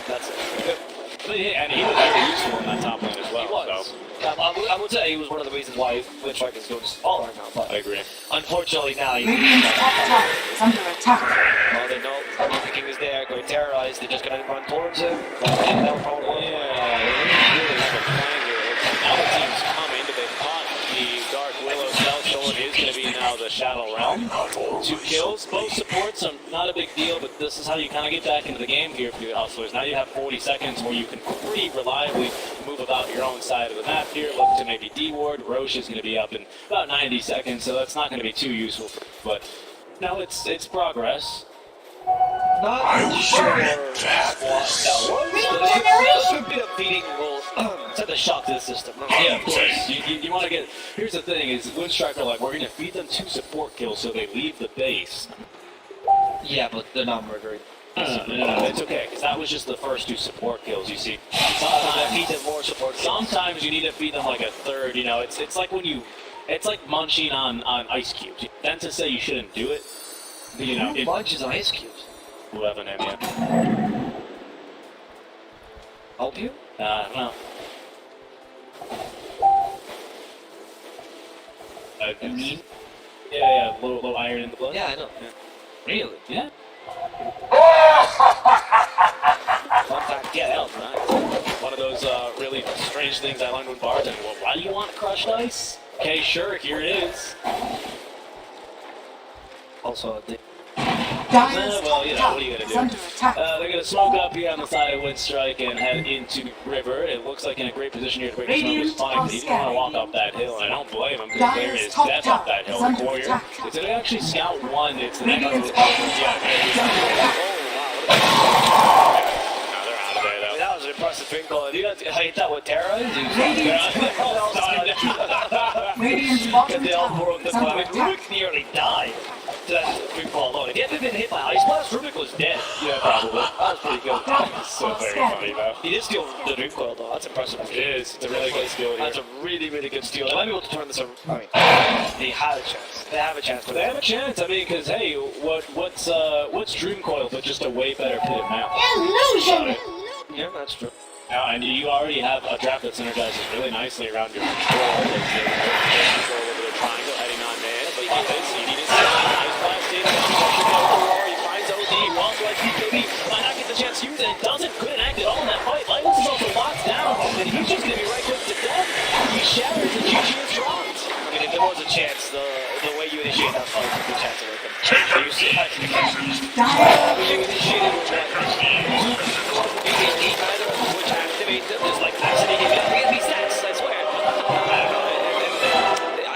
That's it. But yeah, and he was very useful in that top lane as well. He was. So. I would say he was one of the reasons why WInstrike is going to fall right now. But I agree. unfortunately now you. Radiant's top tower is under attack. Well, they know the King is there, going terrorized. They're just gonna run towards him. And they'll probably. Yeah, they really have a plan here. Now the team's coming, but they've caught the Dark Willow Stealth Sword is going to be now the Shadow Realm. 2 kills, both supports, not a big deal, but this is how you kind of get back into the game here for the Hustlers. Now you have 40 seconds where you can pretty reliably move about your own side of the map here. Look to maybe D-Ward. Roche is going to be up in about 90 seconds, so that's not going to be too useful. But now it's progress. Not sure what that was. A bit of beating will send a shock to the system. Yeah, of course. You want to get... Here's the thing, is WInstrike are like, we're going to feed them 2 support kills so they leave the base. Yeah, but they're not murdering. No, it's okay, because that was just the first 2 support kills, you see. Feed them more support. Sometimes you need to feed them like a third, it's like when you... It's like munching on ice cubes. Then to say you shouldn't do it, Who munches on ice cubes? Who have a name yet? Help you? I don't know. You mean? Yeah, low iron in the blood. Yeah, I know. Yeah. Really? Yeah. strange things I learned with bartending. Well, why do you want crushed ice? Okay, sure, here it is. Also, the Dire's well, top you know, tower what are you gonna is do? under attack. They're gonna smoke up here on the side of WInstrike and head into River. It looks like in a great position here to break the smoke is fine, but he didn't want to walk up that hill, and I don't blame him because there is death up that hill. The warrior. It's actually Scout 1. It's the next one. Yeah, oh wow, now they're out of there though. that was an impressive twinkle. You guys hate that with Terra? Radiant's bottom They all tower broke the is under plan. attack. Rubik nearly died to that twinkle alone. If he hadn't been hit by Ice Blast, Rubik was dead. Yeah, probably. That was pretty good. So very funny though. He did steal the dream coil though. That's impressive. It is. It's a really good skill here. That's a really, really good steal. They might be able to turn this around. I mean, they had a chance. They have a chance. But They have a chance. I mean, because hey, what's Dream Coil but just a way better pitted map? Illusion! yeah, that's true. And you already have a draft that synergizes really nicely around your control. Control over the triangle heading on there. But you can see he just nice blast in. He finds OD. He wants like BKB. Might not get the chance to use it. Doesn't. Couldn't act at all in that fight. Lightness is also locked down. And he's just going to be right hooked to death. He shatters and GG is dropped. I mean, if there was a chance, the way you initiate that fight, there's a good chance of working. You see, Dire you initiated with that. You either which activate them, just like fascinating. You get these stats, I swear. I don't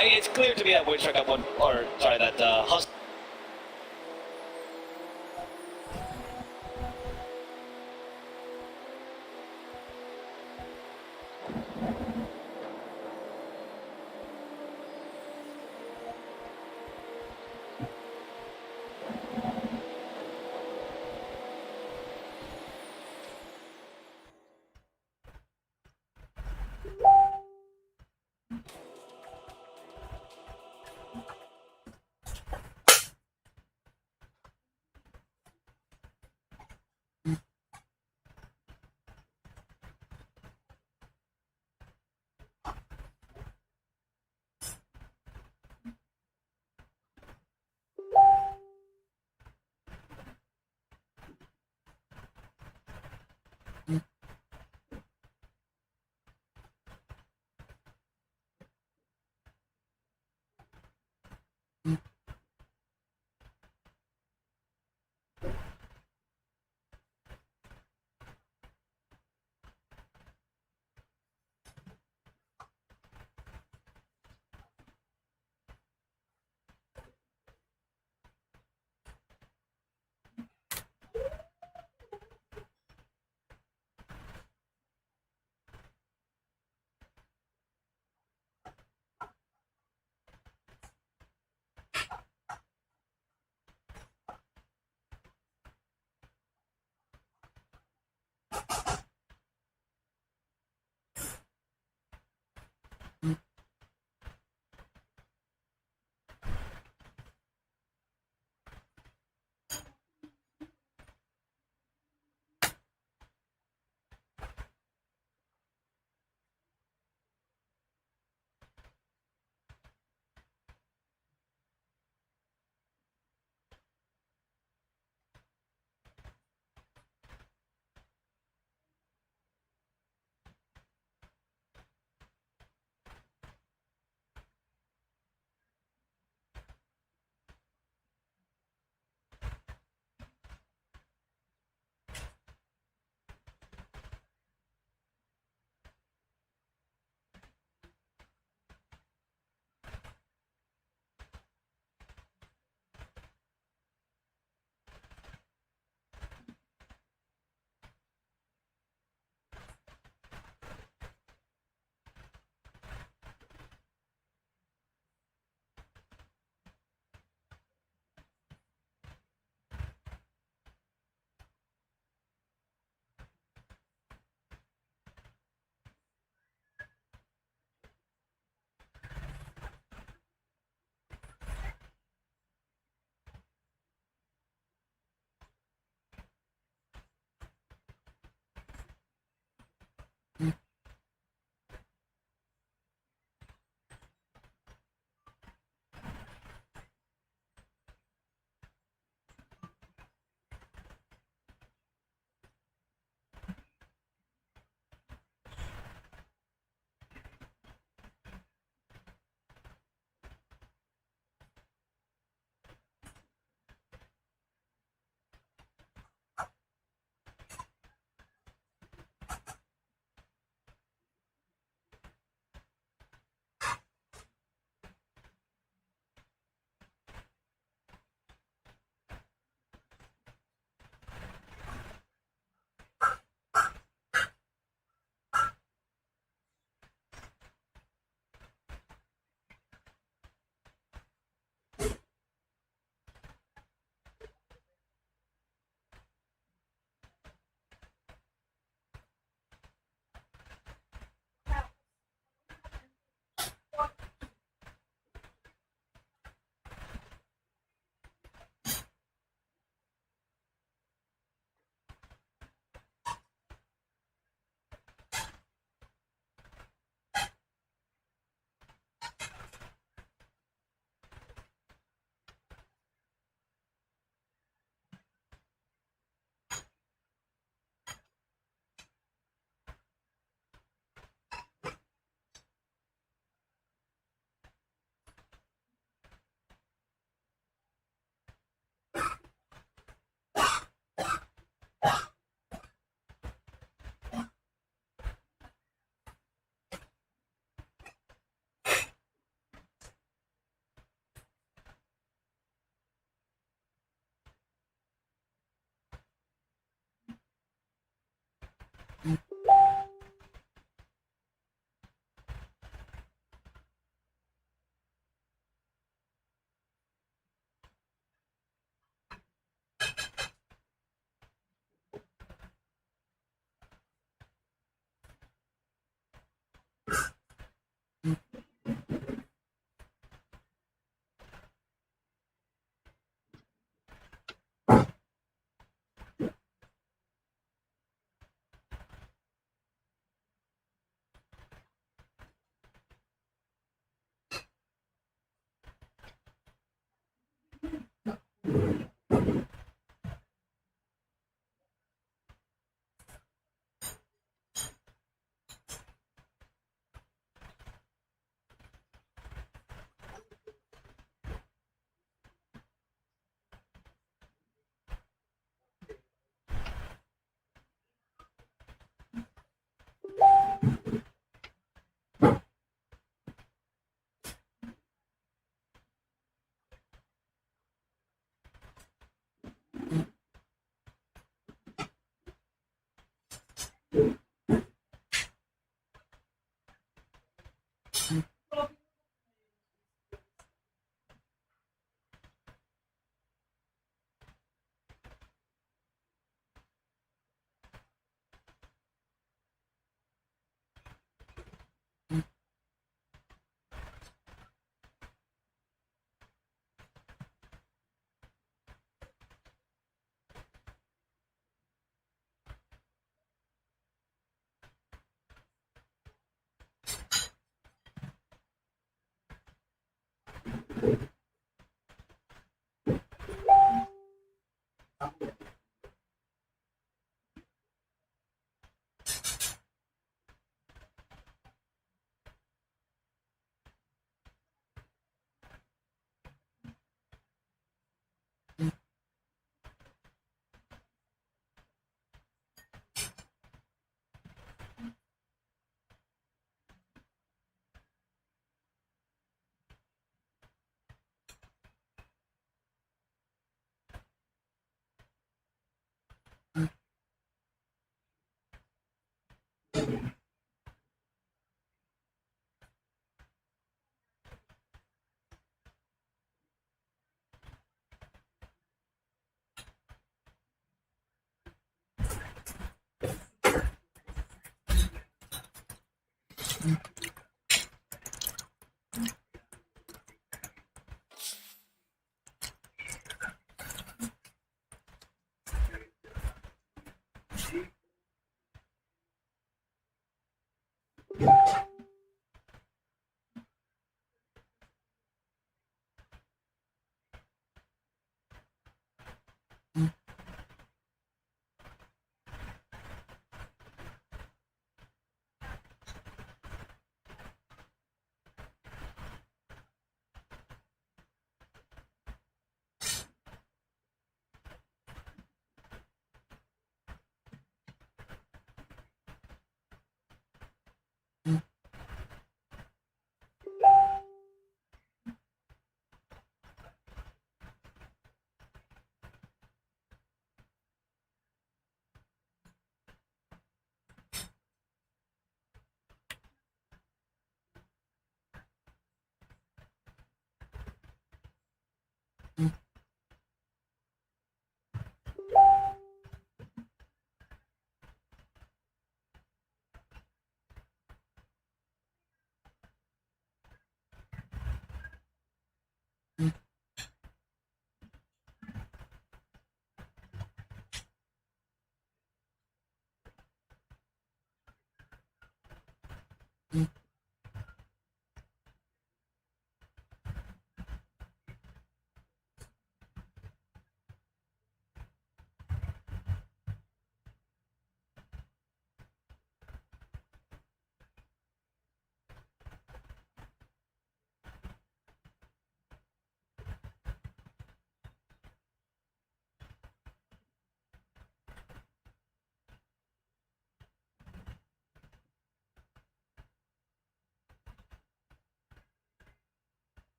know. It's clear to me that WInstrike got one, or sorry, that Hustle.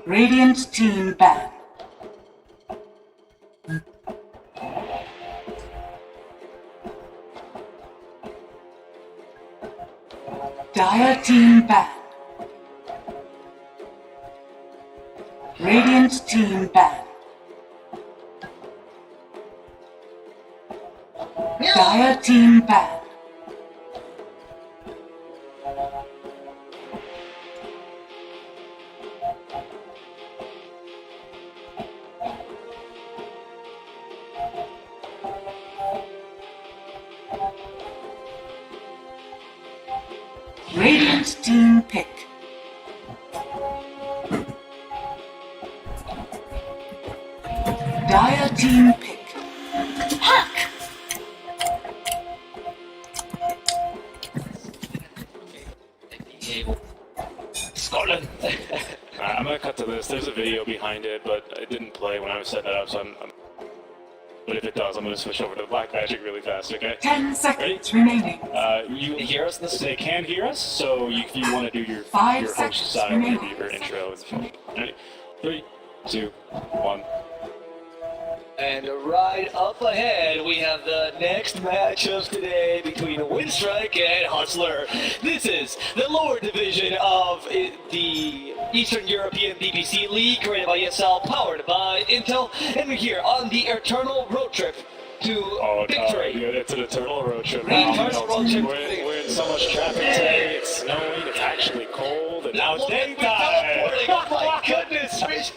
Radiant team ban. Dire team ban. Radiant team ban. Dire team ban. Radiant team pick. Dire team pick. Hack! Scotland. I'm gonna cut to this. There's a video behind it, but it didn't play when I was setting it up, so but if it does, I'm gonna switch over to Black Magic really fast, okay? 10 seconds remaining. You Can you hear us in this? They can hear us, so if you want to do your 5 host seconds side, remaining. your intro. Ready? 3, 2, 1. And right up ahead, we have the next match of today between WInstrike and Hustler. This is the lower division of the Eastern European DPC League, created by ESL, powered by Intel, and we're here on the Eternal Road Trip to victory. Yeah, it's an eternal road trip. The eternal road trip. We're in so much traffic today. It's snowing. It's actually cold, and now it's daytime. Oh my goodness, Rich.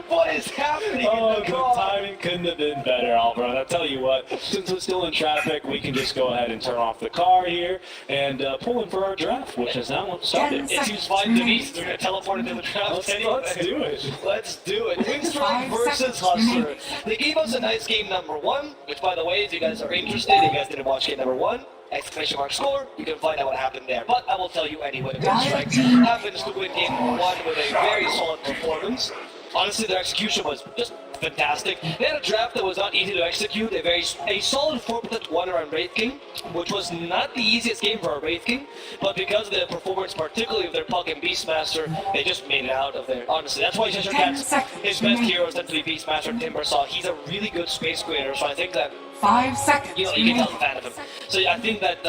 What is happening Oh, in the the car? timing couldn't have been better, Alvaro. I'll tell you what, since we're still in traffic, we can just go ahead and turn off the car here and pull in for our draft, which has now started. It seems fine to me since we're going to teleport into the draft anyway. Let's do it. Let's do it. WInstrike 5 versus seconds Hustler. remaining. They gave us a nice game number 1, which by the way, if you guys are interested, if you guys didn't watch game number 1, exclamation mark score, you can find out what happened there. But I will tell you anyway. WInstrike happens to win game number 1 with a very solid performance. Honestly, their execution was just fantastic. They had a draft that was not easy to execute, a solid 4-1 around Wraith King, which was not the easiest game for a Wraith King, but because of the performance, particularly of their Puck and Beastmaster, they just made it out of there. Honestly, that's why Cheshire Cat's his best heroes tend to be Beastmaster and Timbersaw. He's a really good space creator, so I think that 5 seconds you can remaining. tell I'm a fan of him. So yeah, I think that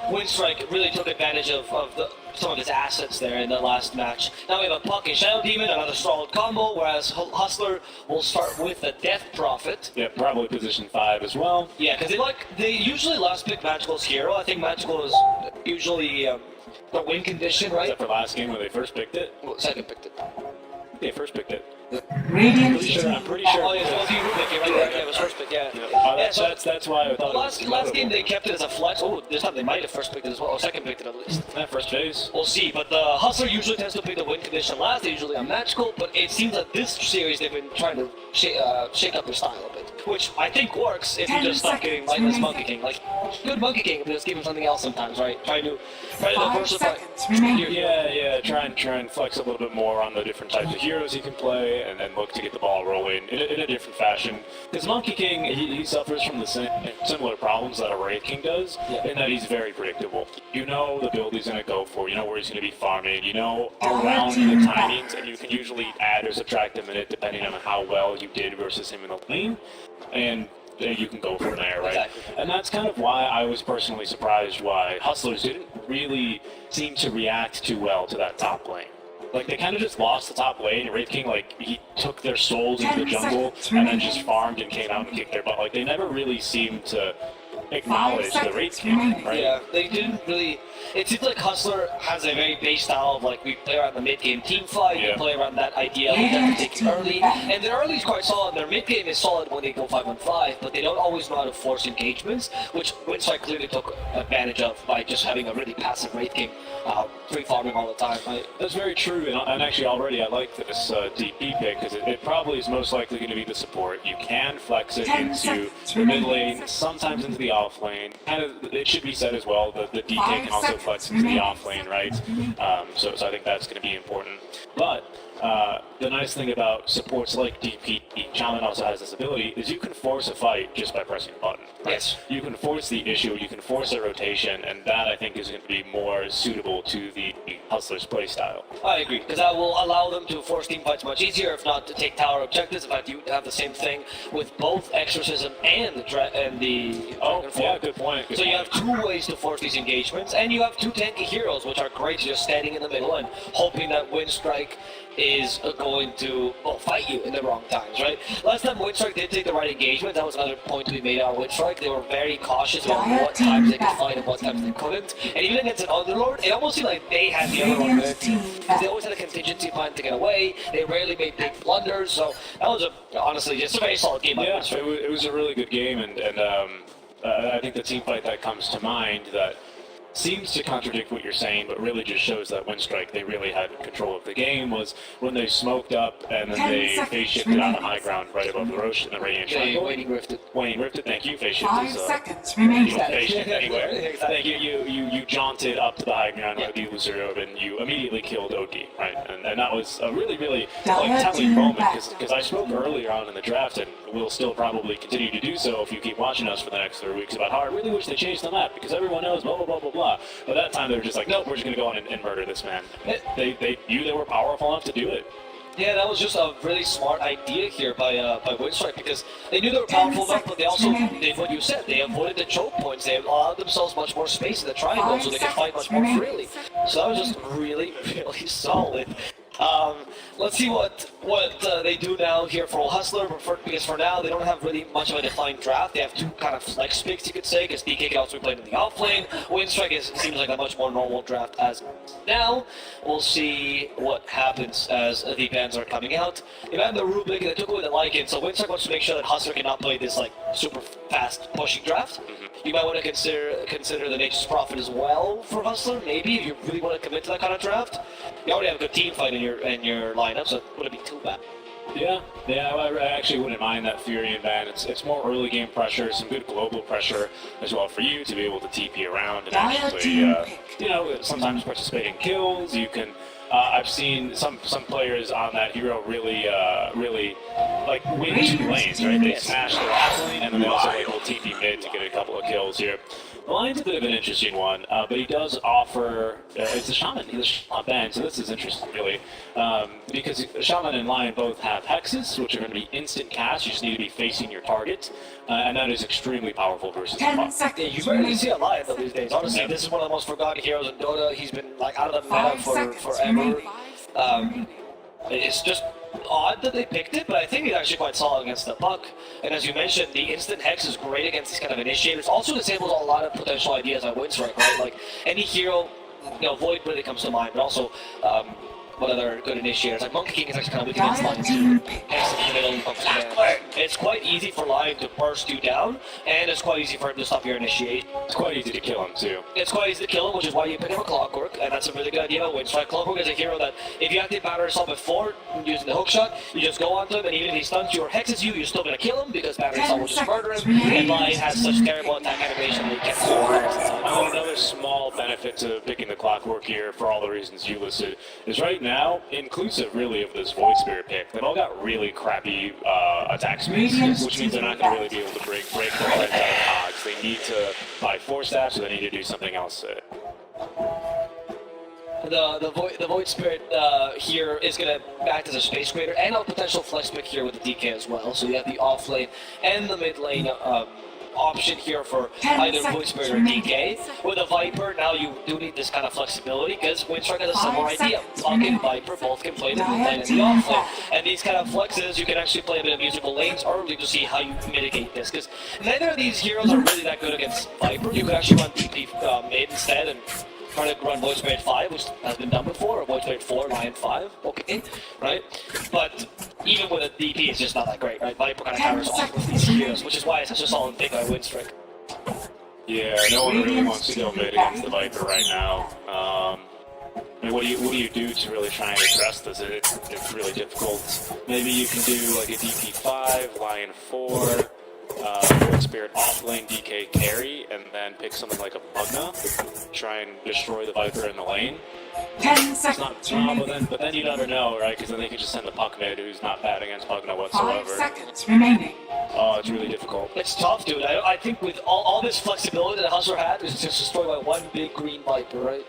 WInstrike really took advantage of some of his assets there in the last match. Now we have a Puck and Shadow Demon, another solid combo, whereas Hustler will start with the Death Prophet. Yeah, probably position 5 as well. Yeah, because they usually last pick Magical's hero. I think Magical is usually the win condition, right? Except for last game where they first picked it. Well, second picked it. They first picked it. Radiant I'm pretty sure. Oh, yeah, it was you who picked it, right? Yeah, it was first pick, yeah. That's why I thought Last game they kept it as a flex. Oh, this time they might have first picked it as well, or second picked it at least. that first phase. We'll see, but the Hustler usually tends to pick the win condition last. They usually are magical, but it seems that this series they've been trying to shake up their style a bit, which I think works if you 10 just stop getting seconds mindless remaining. Monkey King. Like, good Monkey King, but just give him something else sometimes, right? Try to 5 diversify. seconds remaining. Yeah, try and flex a little bit more on the different types of heroes he can play, and then look to get the ball rolling in a different fashion. Because Monkey King, he suffers from the similar problems that a Wraith King does, in that he's very predictable. You know the build he's going to go for, you know where he's going to be farming, you know around the timings, and you can usually add or subtract a minute depending on how well you did versus him in the lane, and you can go from there, right? Exactly. And that's kind of why I was personally surprised why Hustlers didn't really seem to react too well to that top lane. Like, they kind of just lost the top lane, and Wraith King, like, he took their souls into the 10 jungle, seconds and then remaining. just farmed and came out and kicked their butt. Like, they never really seemed to acknowledge 5 the Wraith seconds King, remaining. right? Yeah, they didn't really. It seems like Hustler has a very base style of like we play around the mid game team fight, we Yeah. play around that idea of them taking early, and their early is quite solid. Their mid game is solid when they go 5-on-5, but they don't always know how to force engagements, which WInstrike clearly took advantage of by just having a really passive Wraith King, free farming all the time. Right? That's very true, and actually already I like this DP pick, because it probably is most likely going to be the support. You can flex it 10 into seconds the mid remaining. lane, sometimes into the off lane. Kind of, it should be said as well that the DK 5 can also seconds flex into the remaining. off lane, right? So I think that's going to be important. But the nice thing about supports like DP, Shaman also has this ability, is you can force a fight just by pressing a button. Right? Yes. You can force the issue, you can force a rotation, and that I think is going to be more suitable to the Hustler's playstyle. I agree, because that will allow them to force team fights much easier, if not to take tower objectives. In fact, you have the same thing with both Exorcism and the Oh, Dragon yeah, Form. good point. Good So you point. have two ways to force these engagements, and you have two tanky heroes, which are great, just standing in the middle and hoping that WInstrike is going to fight you in the wrong times, right? Last time WInstrike did take the right engagement, that was another point to be made on WInstrike. They were very cautious about what times they could fight and what times they couldn't. And even against an Underlord, it almost seemed like they had the other one good, because they always had a contingency plan to get away. They rarely made big blunders, so that was honestly just a very solid game by Yeah, WInstrike. it was a really good game, and I think the team fight that comes to mind that seems to contradict what you're saying, but really just shows that WInstrike, they really had control of the game, was when they smoked up and then they face shifted on the high ground right above the Roche in the Radiant Triangle. Waning Rifted. Waning Rifted, thank you. Face shift 5 is seconds you remaining. don't face shift anywhere. Exactly. Thank you. You jaunted up to the high ground Yeah. with the Illusory and you immediately killed OD, right? And that was a really Dire telling team moment back. because I spoke earlier on in the draft and will still probably continue to do so if you keep watching us for the next 3 weeks about how I really wish they changed the map because everyone knows blah blah blah blah blah. But that time they were just like, nope, we're just gonna go on and murder this man. They knew they were powerful enough to do it. Yeah, that was just a really smart idea here by WInstrike, because they knew they were powerful enough, but they also did what you said. They avoided the choke points. They allowed themselves much more space in the triangle, so they could fight much more freely. So that was just really, really solid. Let's see what they do now here for Hustler, because for now they don't have really much of a defined draft. They have two kind of flex picks, you could say, because DK can also be played in the off lane. WInstrike seems like a much more normal draft as now. We'll see what happens as the bans are coming out. They banned the Rubik and they took away the Lycan, so WInstrike wants to make sure that Hustler cannot play this like super fast pushing draft. You might want to consider the Nature's Prophet as well for Hustler, maybe, if you really want to commit to that kind of draft. You already have a good team fight in your lineup, so it wouldn't be too bad. Yeah, I actually wouldn't mind that Furion ban. It's more early game pressure, some good global pressure as well for you to be able to TP around and actually, sometimes participate in kills. You can. I've seen some players on that hero really like win 2 lanes, right? They smash their off lane and then they also will TP mid to get a couple of kills here. The line's a bit of an interesting one, but he does offer. It's a shaman. He's a shaman ban, so this is interesting, really, because shaman and lion both have hexes, which are going to be instant cast. You just need to be facing your target, and that is extremely powerful versus the 10 bot. Yeah, seconds you rarely see a remaining. Lion though these days. Honestly, this is one of the most forgotten heroes in Dota. He's been like out of the meta 5 for seconds forever. remaining. It's just odd that they picked it, but I think he's actually quite solid against the puck. And as you mentioned, the instant hex is great against these kind of initiators. Also disables a lot of potential ideas on WInstrike, right? Like any hero, Void really comes to mind, but also what other good initiators? Like Monkey King is actually kind of weak against Lion too. Hex in the middle, pumps command. It's quite easy for Lion to burst you down, and it's quite easy for him to stop your initiate. It's quite easy to kill him too. It's quite easy to kill him, which is why you pick up a Clockwork, and that's a really good idea of WInstrike. Clockwork is a hero that, if you activate Battery Assault before using the hookshot, you just go onto him, and even if he stuns you or hexes you, you're still going to kill him, because Battery Assault will just murder him, and Lion has such terrible attack animation that he can't score. Another small benefit to picking the Clockwork here, for all the reasons you listed, is right now, inclusive really of this Void Spirit pick, they've all got really crappy attack speeds, which means they're not going to really be able to break their friends out of odds. They need to buy 4 staffs, so they need to do something else. The Void Spirit here is going to act as a space creator and a potential flex pick here with the DK as well. So you have the off lane and the mid lane option here for either Void Spirit or DK. With a Viper, now you do need this kind of flexibility because WInstrike has a similar idea. Puck and Viper both can play the mid lane and the off lane. And these kind of flexes, you can actually play a bit of musical lanes early to see how you mitigate this. Because neither of these heroes are really that good against Viper. You could actually run DP mid instead and try to run Void Spirit 5, which has been done before, or Void Spirit 4, Lion 5, okay, right? But even with a DP, it's just not that great, right? Viper kind of covers off with these heroes, which is why it's such a solid pick by WInstrike. Yeah, no one really wants to go mid against the Viper right now. I mean, what do you do to really try and address this? It's really difficult. Maybe you can do like a DP 5, Lion 4. Void Spirit off lane DK carry, and then pick something like a Pugna, try and destroy the Viper in the lane. 10 It's not seconds wrong, remaining. but then you never know, right? Because then they could just send the Puck mid, who's not bad against Pugna 5 whatsoever. seconds remaining. Oh, it's really difficult. It's tough, dude. I think with all this flexibility that Hustler had, it was just destroyed by one big green Viper, right?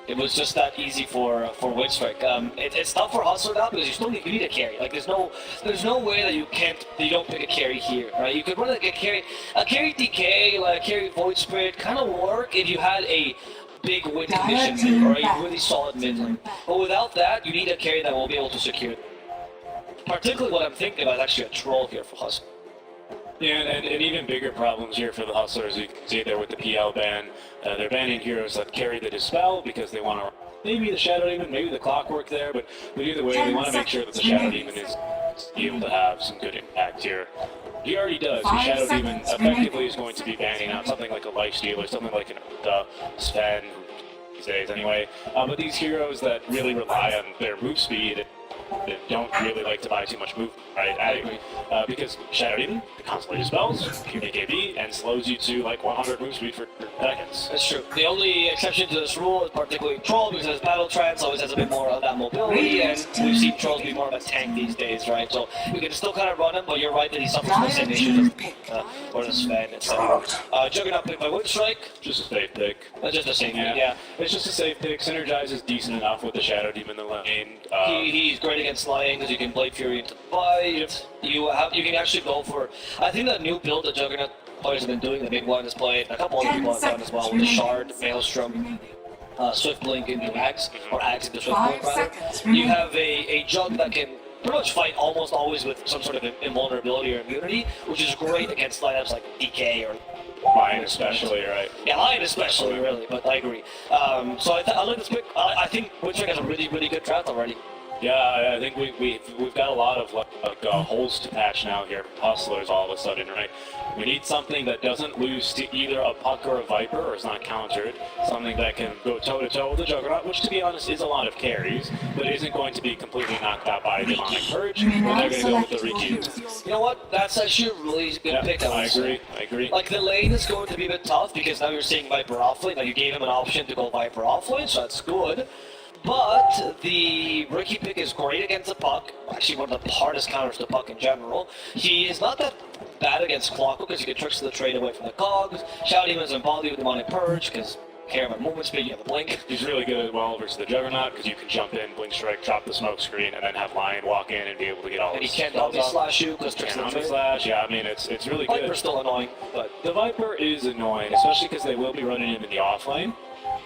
It was just that easy for WInstrike. It's tough for Hustler now because you need a carry. Like there's no way that you don't pick a carry here, right? You could run like a carry DK, like a carry Void Spirit, kind of work if you had a big win condition or a really solid mid lane. But without that, you need a carry that will be able to secure it. Particularly what I'm thinking about is actually a troll here for Hustler. Yeah, and even bigger problems here for the Hustlers. You can see there with the PL ban. They're banning heroes that carry the Dispel because they want to maybe the Shadow Demon, maybe the Clockwork there, but either way, they want to make sure that the Shadow Demon is able to have some good impact here. He already does. The Shadow Demon effectively is going to be banning out something like a Lifesteal or something like an Sven these days anyway. But these heroes that really rely on their move speed that don't really like to buy too much move, right? Because Shadow Demon constantly dispels, QBKB, and slows you to like 100 move speed for seconds. That's true. The only exception to this rule is particularly Troll because his battle trance always has a bit more of that mobility, and we've seen Trolls be more of a tank these days, right? So you can still kind of run him, but you're right that he suffers from the same issues or the Sven, etc. Juggernaut picked by WInstrike. Just a safe pick. Just a safe pick, yeah. It's just a safe pick. Synergizes decent enough with the Shadow Demon in the lane. He's great against Lion because you can Blade Fury into the fight. You can actually go for. I think that new build that Juggernaut players have been doing, the big one is played. A couple other people have done as well with the Shard, Maelstrom, Swift Blink into Axe, or Axe into Swift Blink rather. You have a Jug that can pretty much fight almost always with some sort of invulnerability or immunity, which is great against lineups like DK or Lion especially, right? Yeah, Lion especially, really, but I agree. So I like this pick. I think WInstrike has a really, really good draft already. Yeah, I think we've got a lot of holes to patch now here. Hustlers all of a sudden, right? We need something that doesn't lose to either a Puck or a Viper, or is not countered. Something that can go toe-to-toe with the Juggernaut, which to be honest is a lot of carries, but isn't going to be completely knocked out by a Demonic Purge, when they're going to go with the Riki. You know what? That's actually a really good pick, I agree. Like, the lane is going to be a bit tough, because now you're seeing Viper offlane. Now you gave him an option to go Viper offlane, so that's good. But the Riki pick is great against the Puck. Actually, one of the hardest counters to Puck in general. He is not that bad against Clockwork because you can tricks the trade away from the cogs. Shadow Demons and Volley with Demonic Purge because care about movement speed, you have a blink. He's really good as well versus the Juggernaut because you can jump in, blink strike, drop the smoke screen, and then have Lion walk in and be able to get all and his he can't Omni Slash you because tricks the trade. Slash, yeah, I mean it's really good. Viper's still annoying, but the Viper is annoying, especially because they will be running him in the off lane.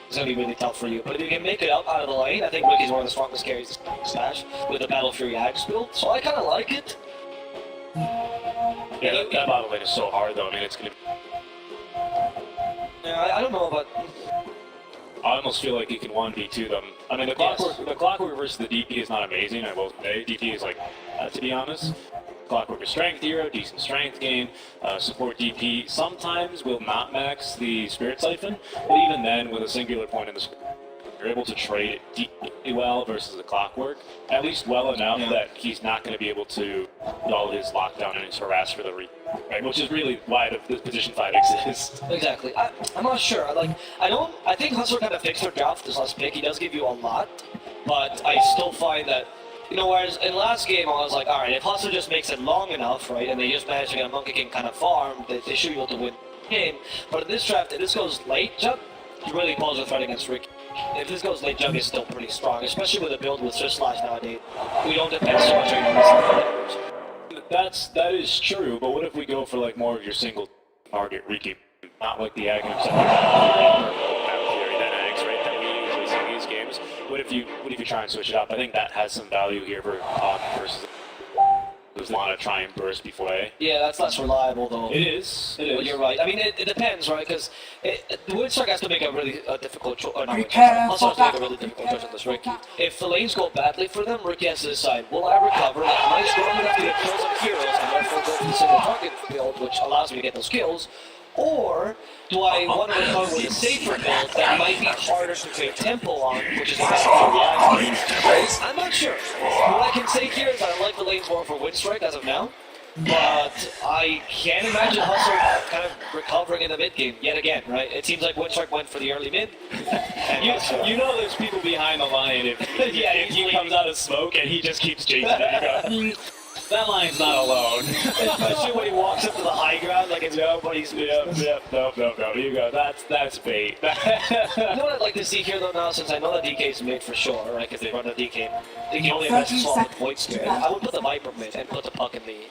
It's going to be really tough for you. But if you can make it up out of the lane, I think Riki's one of the strongest carries to Slash with the Battle Fury Axe build. So I kind of like it. Yeah, that bottom lane is so hard though. I mean, it's going to be... Yeah, I don't know about... I almost feel like you can 1v2 them. I mean, the Clockwork versus the DP is not amazing, I will say. DP is like, to be honest, Clockwork is strength hero, decent strength gain, support DP. Sometimes will not max the Spirit Siphon, but even then, with a singular point in the Spirit, you're able to trade it deeply well versus the Clockwork, at least well enough that he's not going to be able to do all his lockdown and his harass for the right? Which is really why the position fight exists. Exactly. I'm not sure. I think Hustler kind of fixed her draft this last pick. He does give you a lot, but I still find that, you know, whereas in last game I was like, alright, if Hustler just makes it long enough, right, and they just manage to get a Monkey King kind of farm, they should be able to win the game. But in this draft, if this goes late jump, you really pose a threat against Riki. If this goes late jump, is still pretty strong, especially with a build with Swift Slash nowadays. We don't depend so much on your That is true, but what if we go for like more of your single target Riki, not like the Aghanim theory that Ags, right? That we usually see in these games. What if you try and switch it up? I think that has some value here for versus there's a lot of try and burst before. Yeah, that's less reliable though. It is. Well, you're right. I mean, it depends, right? Because the WInstrike has to make a really difficult choice. Also has to make a really difficult choice on this Riki. If the lanes go badly for them, Riki has to decide: will I recover? Am I strong enough to get kills on heroes and therefore go for the single target build, which allows me to get those kills? Or do I want to recover with a safer build that might be harder to create tempo on, which is a I'm not sure. What I can say here is that I like the lanes more for WInstrike as of now. But I can't imagine Hustle kind of recovering in the mid game yet again, right? It seems like WInstrike went for the early mid. And You know there's people behind the line if, Yeah, if he comes out of smoke and he just keeps chasing it. You go, that line's not alone. especially when he walks up to the high ground like it's nobody's business. No. You go, that's bait. You know what I'd like to see here though now, since I know that DK's mid for sure, right? Because they run the DK. They can only invest a small with Void Spirit. I would put the Viper mid and put the puck in the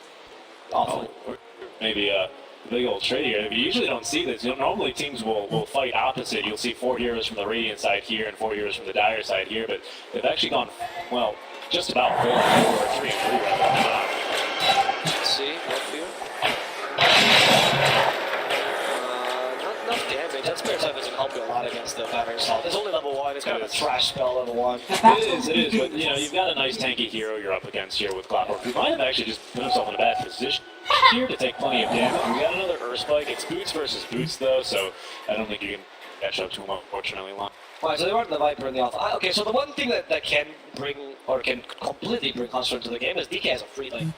offlane. Or maybe a big old trade here. You usually don't see this. Normally teams will fight opposite. You'll see 4 heroes from the Radiant side here and 4 heroes from the Dire side here, but they've actually gone, well, just about 4 and 4 or 3 and 3 rather. Let's see, what view? Not enough damage. That Spirit type isn't helping a lot against the Battery Assault. It's only level 1. It's kind of a trash spell level 1. It is, but you know, you've got a nice tanky hero you're up against here with Clockwork, who might have actually just put himself in a bad position here to take plenty of damage. We got another Earth Spike. It's boots versus boots though, so I don't think you can catch up to him, unfortunately. Alright, so they run the Viper in the off. Okay, so the one thing that can bring, or can completely bring Hustler into the game is DK has a free lane.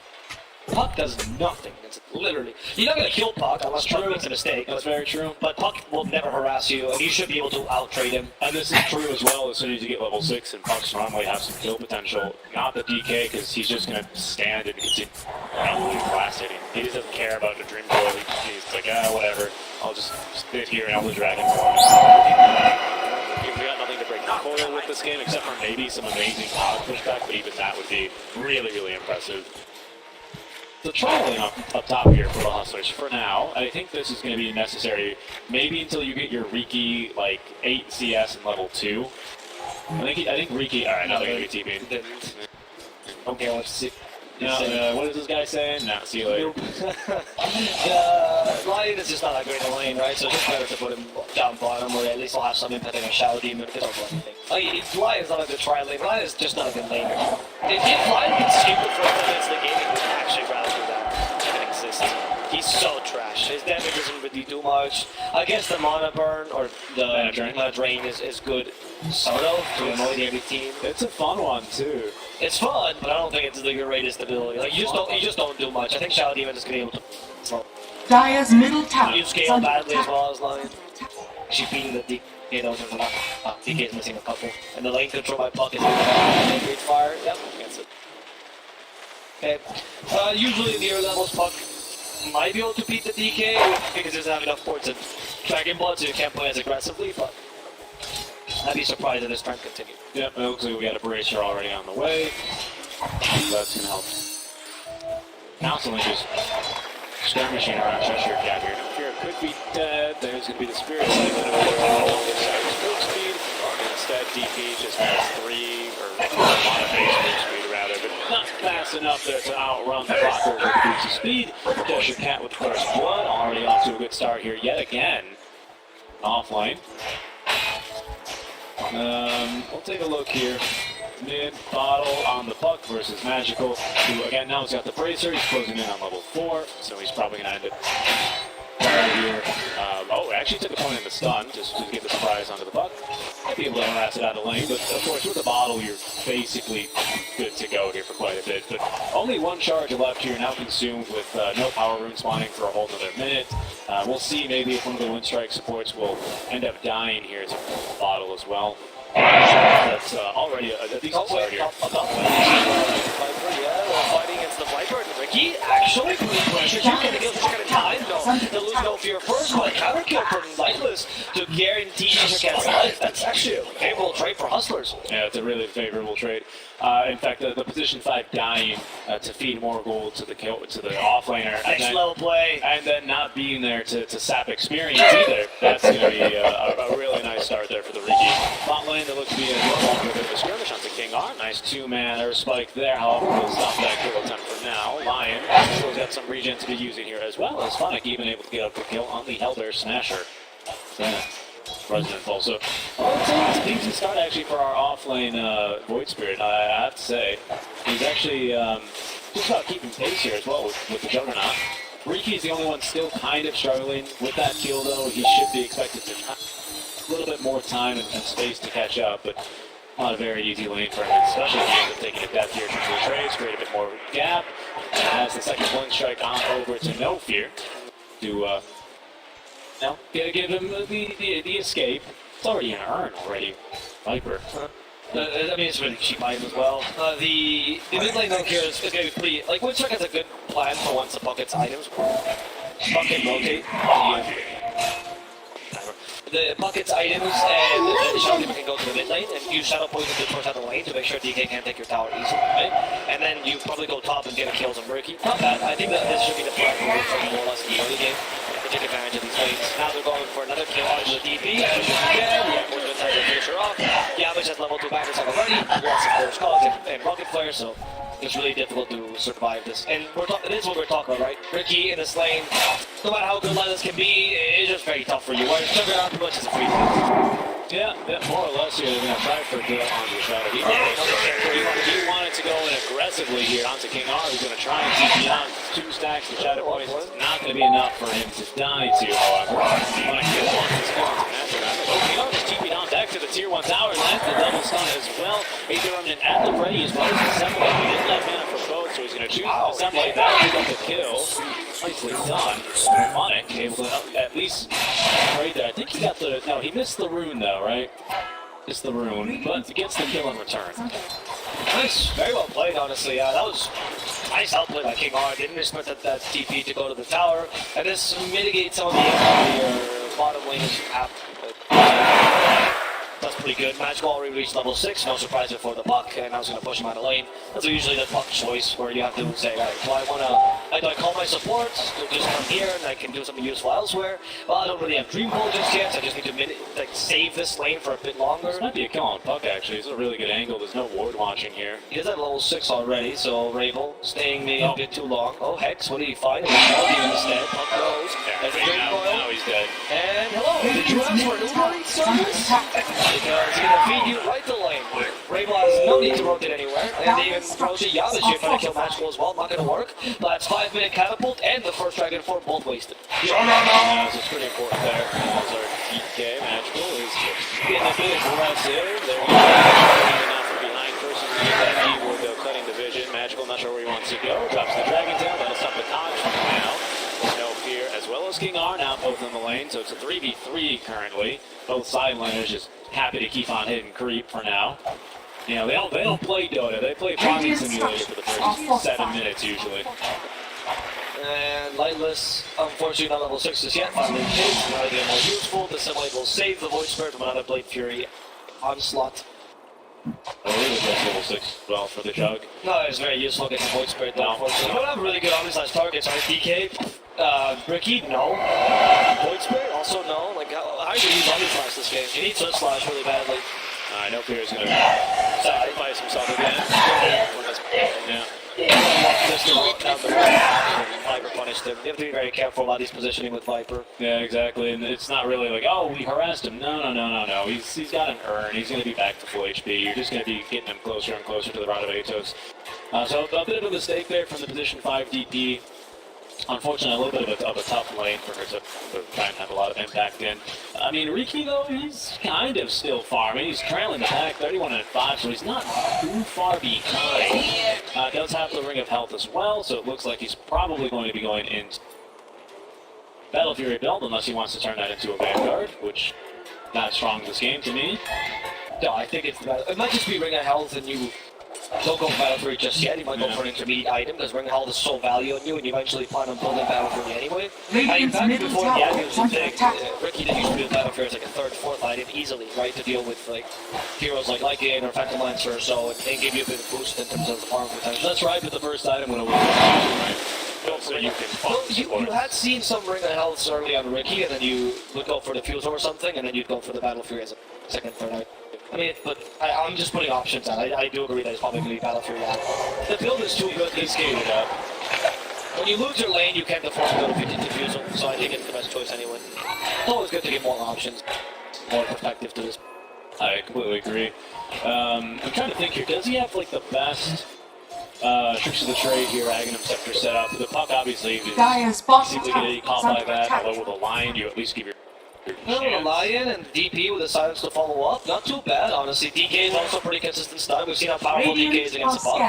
Puck does nothing. It's literally, you're not going to kill Puck unless Puck makes a mistake. That's very true. But Puck will never harass you, and you should be able to out-trade him. And this is true as well as soon as you get level 6 and Puck's normally have some kill potential. Not the DK, because he's just going to stand and continue blast hitting. He just doesn't care about the Dream Coil. He's like, whatever. I'll just sit here and Elder Dragon for him. We got nothing to break the coil with this game, except for maybe some amazing power pushback, but even that would be really, really impressive. So trialing up top here for the Hustlers for now. I think this is going to be necessary maybe until you get your Riki like 8 CS and level 2. I think Riki. All right, now they're going to be TPing. Okay, let's see. No, what is this guy saying? No, see you later. Lion is just not that great a lane, right? So it's just better to put him down bottom where at least he'll have some impact on Shadow Demon if they don't do anything. Lion's not a good try lane. Lion is just not a good laner. If Lion can skip it for minutes, the game would actually rather do that than exist. He's so trash. His damage doesn't really do much. I guess the mana burn or the mana drain is good, sort of, to annoy the enemy team. It's a fun one too. It's fun, but I don't think it's the greatest ability. Like you just don't do much. I think Shadow Demon is gonna be able to. So, Dire's middle tower. you scale badly as well as Lion. She beating the DK though, there's a lot. DK is missing a couple, and the lane control by Puck is great fire. Yep, gets it. Okay. Usually the early levels Puck might be able to beat the DK because he doesn't have enough points of Dragon Blood, so you can't play as aggressively. But I'd be surprised if this trend continued. Yep, it looks like we got a Bracer already on the way. That's going to help. Now someone just skirmishing around Cheshire Cat here. Fear could be dead. There's going to be the Spirit segment over the side move speed. Instead, DP just has 3, or a lot of base move speed rather, but not fast enough there to outrun the Clockwork with boots of speed. Cheshire Cat with First Blood already off to a good start here yet again. Offlane. We'll take a look here. Mid bottle on the Puck versus Magical, who again now he's got the Bracer, he's closing in on level 4, so he's probably going to end it right here. Actually took a point in the stun just to get the surprise onto the Puck. Might be able to harass it out of lane, but of course with the bottle you're basically good to go here for quite a bit. But only 1 charge left here, now consumed with no power rune spawning for a whole another minute. We'll see maybe if one of the WInstrike supports will end up dying here to bottle as well. That's already a decent start here. Fighting against the Viper and Ricky. Actually, pressure you can get kind of time. No, they lose no fear first, but counter kill from Lightless to guarantee Cat's life. That's actually a favorable trade for Hustlers. Yeah, it's a really favorable trade. In fact, the position 5 dying to feed more gold to the offlaner. Next level play. And then not being there to sap experience either. That's going to be a really nice start there for the Riki. Bot lane, there looks to be a bit of a skirmish onto King R. Nice 2-man Earth Spike there. However, we'll stop that kill attempt for now. Lion still got some regen to be using here as well as Phonic even able to get up the kill on the Hellbear Smasher. Yeah. Resident also. It's a decent start actually for our offlane Void Spirit, I have to say. He's actually just about keeping pace here as well with the Juggernaut. Riki's the only one still kind of struggling with that kill though. He should be expected to have a little bit more time and space to catch up, but Not a very easy lane for him, especially if he ends up taking a death here into the trades, create a bit more of a gap. As the second WInstrike on over to No Fear to give him the escape. It's already an urn already, Viper. I mean, it's really cheap item as well. The mid lane down here is going to be pretty... Like, WInstrike has a good plan for once the bucket's items. Bucket rotate. The bucket's items and the Shadow Keeper can go to the mid lane and use Shadow Poison to push out the lane to make sure DK can't take your tower easily, right? And then you probably go top and get a kills on Ricky. Not bad. I think that this should be the plan for more or less in the early game to take advantage of these lanes. Now they're going for another kill on the DP. Yeah, we're going to finish her off. Yamish has level 2 Magnus already. Lots of Force Cogs and Rocket Flare, so it's really difficult to survive this. And this is what we're talking about, right? Ricky in this lane, no matter how good Lilas can be, it's just very tough for you. Whereas Juggernaut pretty much is a free hit. Yeah, more or less here, they're going to try for a kill onto the Shadow. He wanted to go in aggressively here onto King R, who's going to try and keep beyond 2 stacks of Shadow Poison. It's not going to be enough for him to die to, however. When I kill on this kill onto King R just keeping on back to the tier 1 tower, lands the double stun as well. He's running at the ready as well as assembling. He didn't have mana for both, so he's going to choose assembly. That will pick up the kill. Nicely done. Monic able to at least trade there. I think he got the... No, he missed the rune though, right? Missed the rune, but gets the kill in return. Nice. Very well played, honestly. That was nice outplay by King R. Didn't expect that TP to go to the tower. And this mitigates some of the your bottom lane is that's pretty good. Magical already reached level 6, no surprise before the puck, and I was going to push him out of lane. That's usually the puck choice where you have to say, right, do I call my support to just come here and I can do something useful elsewhere? Well, I don't really have Dream Pull just yet, so I just need to save this lane for a bit longer. This might be a kill on puck, actually. It's a really good angle. There's no ward watching here. He is at level 6 already, so Rabel staying maybe a bit too long. Oh, Hex, what did he find? Instead, puck goes. Now he's dead. And hello, did you ask for a new service? Because he's going to feed you right to lane. Rabel has no need to rotate anywhere, and they even rotate Yamish here trying to kill Magical as well. Not going to work. But it's 5-minute catapult and the first Dragon Form both wasted. Yeah, so it's pretty important there. As our DK Magical is getting a bit aggressive. They're enough from behind first to get that E-ward though, cutting the vision. Magical not sure where he wants to go. Drops the Dragon Tail. That'll stop the Dodge for now. No Fear as well as King R now both in the lane. So it's a 3v3 currently. Both side laners just happy to keep on hitting creep for now. You know, they don't play Dota. They play Farming Simulator for the first 7 minutes usually. And Lightless, unfortunately not level 6 just yet. 5-minute kills, now getting more useful. The Simulate will save the Void Spirit from another Blade Fury onslaught. Oh, really good level 6 well for the Jug. No, it's very useful against the Void Spirit though, unfortunately. You don't have really good Omni-Slash targets, right? DK, Ricky, no. Void Spirit, also no. Like, how do you use Omni-Slash this game? You need Sword Slash really badly. I know Fear is going to sacrifice himself again. Yeah. Just to walk down the road. Viper punished him. You have to be very careful about his positioning with Viper. Yeah, exactly. And it's not really like, oh, we harassed him. No. He's got an urn. He's going to be back to full HP. You're just going to be getting him closer and closer to the Rod of Atos. So a bit of a mistake there from the position 5 DP. Unfortunately, a little bit of a tough lane for her to try and have a lot of impact in. I mean, Riki, though, he's kind of still farming. He's trailing the pack, 31-5, so he's not too far behind. Does have the Ring of Health as well, so it looks like he's probably going to be going into Battle Fury build, unless he wants to turn that into a Vanguard, which not strong in this game to me. No, I think it might just be Ring of Health and you don't go for Battle Fury just yet. You might go for an intermediate item because Ring of Health is so valuable on you and you eventually plan on building Battle Fury anyway. In fact, before the item was a thing, Ricky did used to build Battle Fury as like a 3rd, 4th item easily, right? To deal with like heroes like Lycan or Phantom Lancer or so and give you a bit of boost in terms of the farm potential. That's right, but the first item when it was right? So you can well, you had seen some Ring of Health early on Ricky and then you would go for the Fusel or something and then you'd go for the Battle Fury as a 2nd, 3rd item. I mean, but I'm just putting options out. I do agree that it's probably going to be Battle Fury out. The build is too good, he's skated it up. When you lose your lane, you can't afford to go to 50 Diffusal, so I think it's the best choice anyway. It's always good to get more options, more perspective to this. I completely agree. I'm trying to think here, does he have like the best tricks of the trade here, Aghanim Scepter set up? The puck obviously is basically getting caught by that, although with a line, you at least give your Well, the Lion and DP with the silence to follow up, not too bad, honestly. DK is also pretty consistent style. We've seen how powerful DK is against the bot.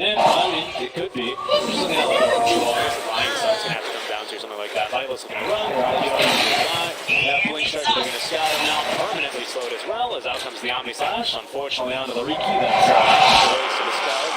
And, I mean, it could be. We're just looking at like a control. I guess the Lion side's going to have to come down to something like that. Lightless is going to run, Rocky is going to fly. That WInstrike, they're going to scout him now, permanently slowed as well, as out comes the Omni Slash. Unfortunately, onto the Riki. That's the race to the sky.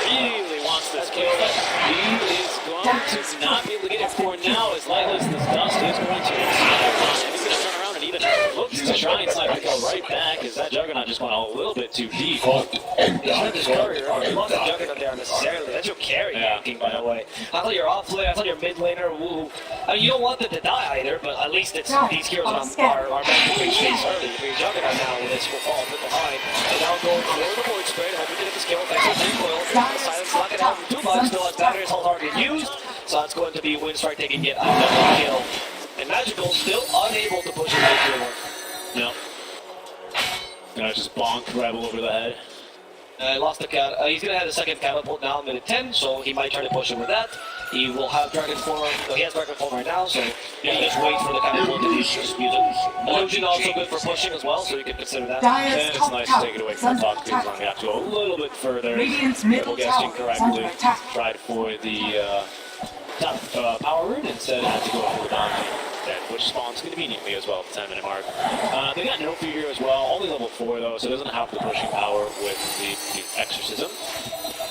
Really wants this kill. He is going to not be able to get it for now, as Lightless, this dust is going to and he's going to turn around and even looks to try and snipe the kill right back, as that Juggernaut just went a little bit too deep. It's not this courier, it's not the Juggernaut there necessarily. That's your carry ganking, by the way. I thought your off lane, I thought your mid laner, woo. I mean, you don't want them to die either, but at least it's these heroes are meant to reach face early. Your Juggernaut now with this will fall a bit behind. And now going for the void spray, hoping to get this kill. Thanks for the recoil. The silence not gonna happen too much, still has batteries all target used. So it's going to be WInstrike taking yet another kill. And Magical still unable to push it into one. No. Gonna just bonk Rebel over the head. Lost the cat. He's gonna have a second catapult now in minute 10, so he might try to push him with that. He will have Dragon Form. No, he has Dragon Form right now, so you just wait for the catapult to just use it. Illusion also good for pushing as well, so you can consider that. And it's nice to take it away from the top because I'm gonna have to go a little bit further. Rebel guessed incorrectly. Tried for the top power rune instead had to go for the bounty. Which spawns conveniently as well at the 10-minute mark. They got no fear as well, only level 4 though, so it doesn't have the pushing power with the Exorcism.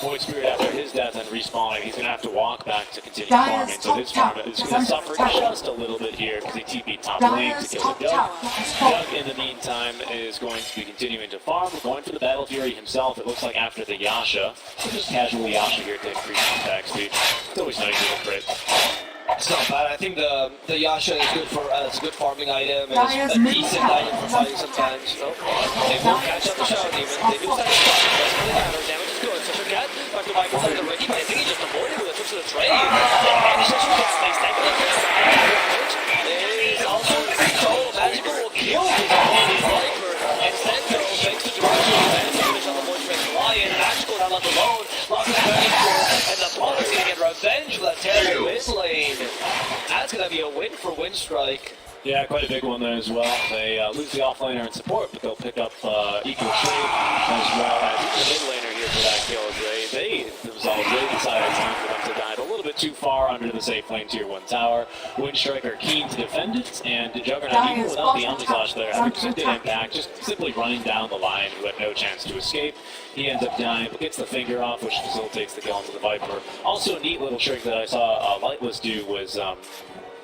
Void Spirit after his death and respawning, he's going to have to walk back to continue farming, so his farm is going to suffer just a little bit here because he TP'd top lane to kill the Jug. Jug in the meantime is going to be continuing to farm, going for the Battle Fury himself, it looks like after the Yasha. So just casual Yasha here to increase his attack speed. It's always nice to get crit. It's not bad. I think the Yasha is good for it's a good farming item and it's a decent item for fighting sometimes. So they will catch up the Shadow Demon. They do stack the spot. That's really matter. Damage is good. Such a cat. Back to Michael from the Ricky, but I think he just avoided with a trip to the trade. And such a cat. They stack the damage. They also so Magical will kill his opponent Viper. Instead, though, thanks to George, and to finish on the voice break Lion, Magical now left alone. Lots of damage and the opponent's gonna get revenge for that terrible mid lane. That's gonna be a win for WInstrike. Yeah, quite a big one there as well. They lose the offlaner in support, but they'll pick up equal trade as well as the mid laner here for that kill. They themselves, they decided it's time for them to dive a little bit too far under the safe lane tier 1 tower. WInstrike are keen to defend it, and Juggernaut, even without the Omni Slash there, having some good impact, just simply running down the line who had no chance to escape. He ends up dying, but gets the finger off, which facilitates the kill onto the Viper. Also, a neat little trick that I saw Lightless do was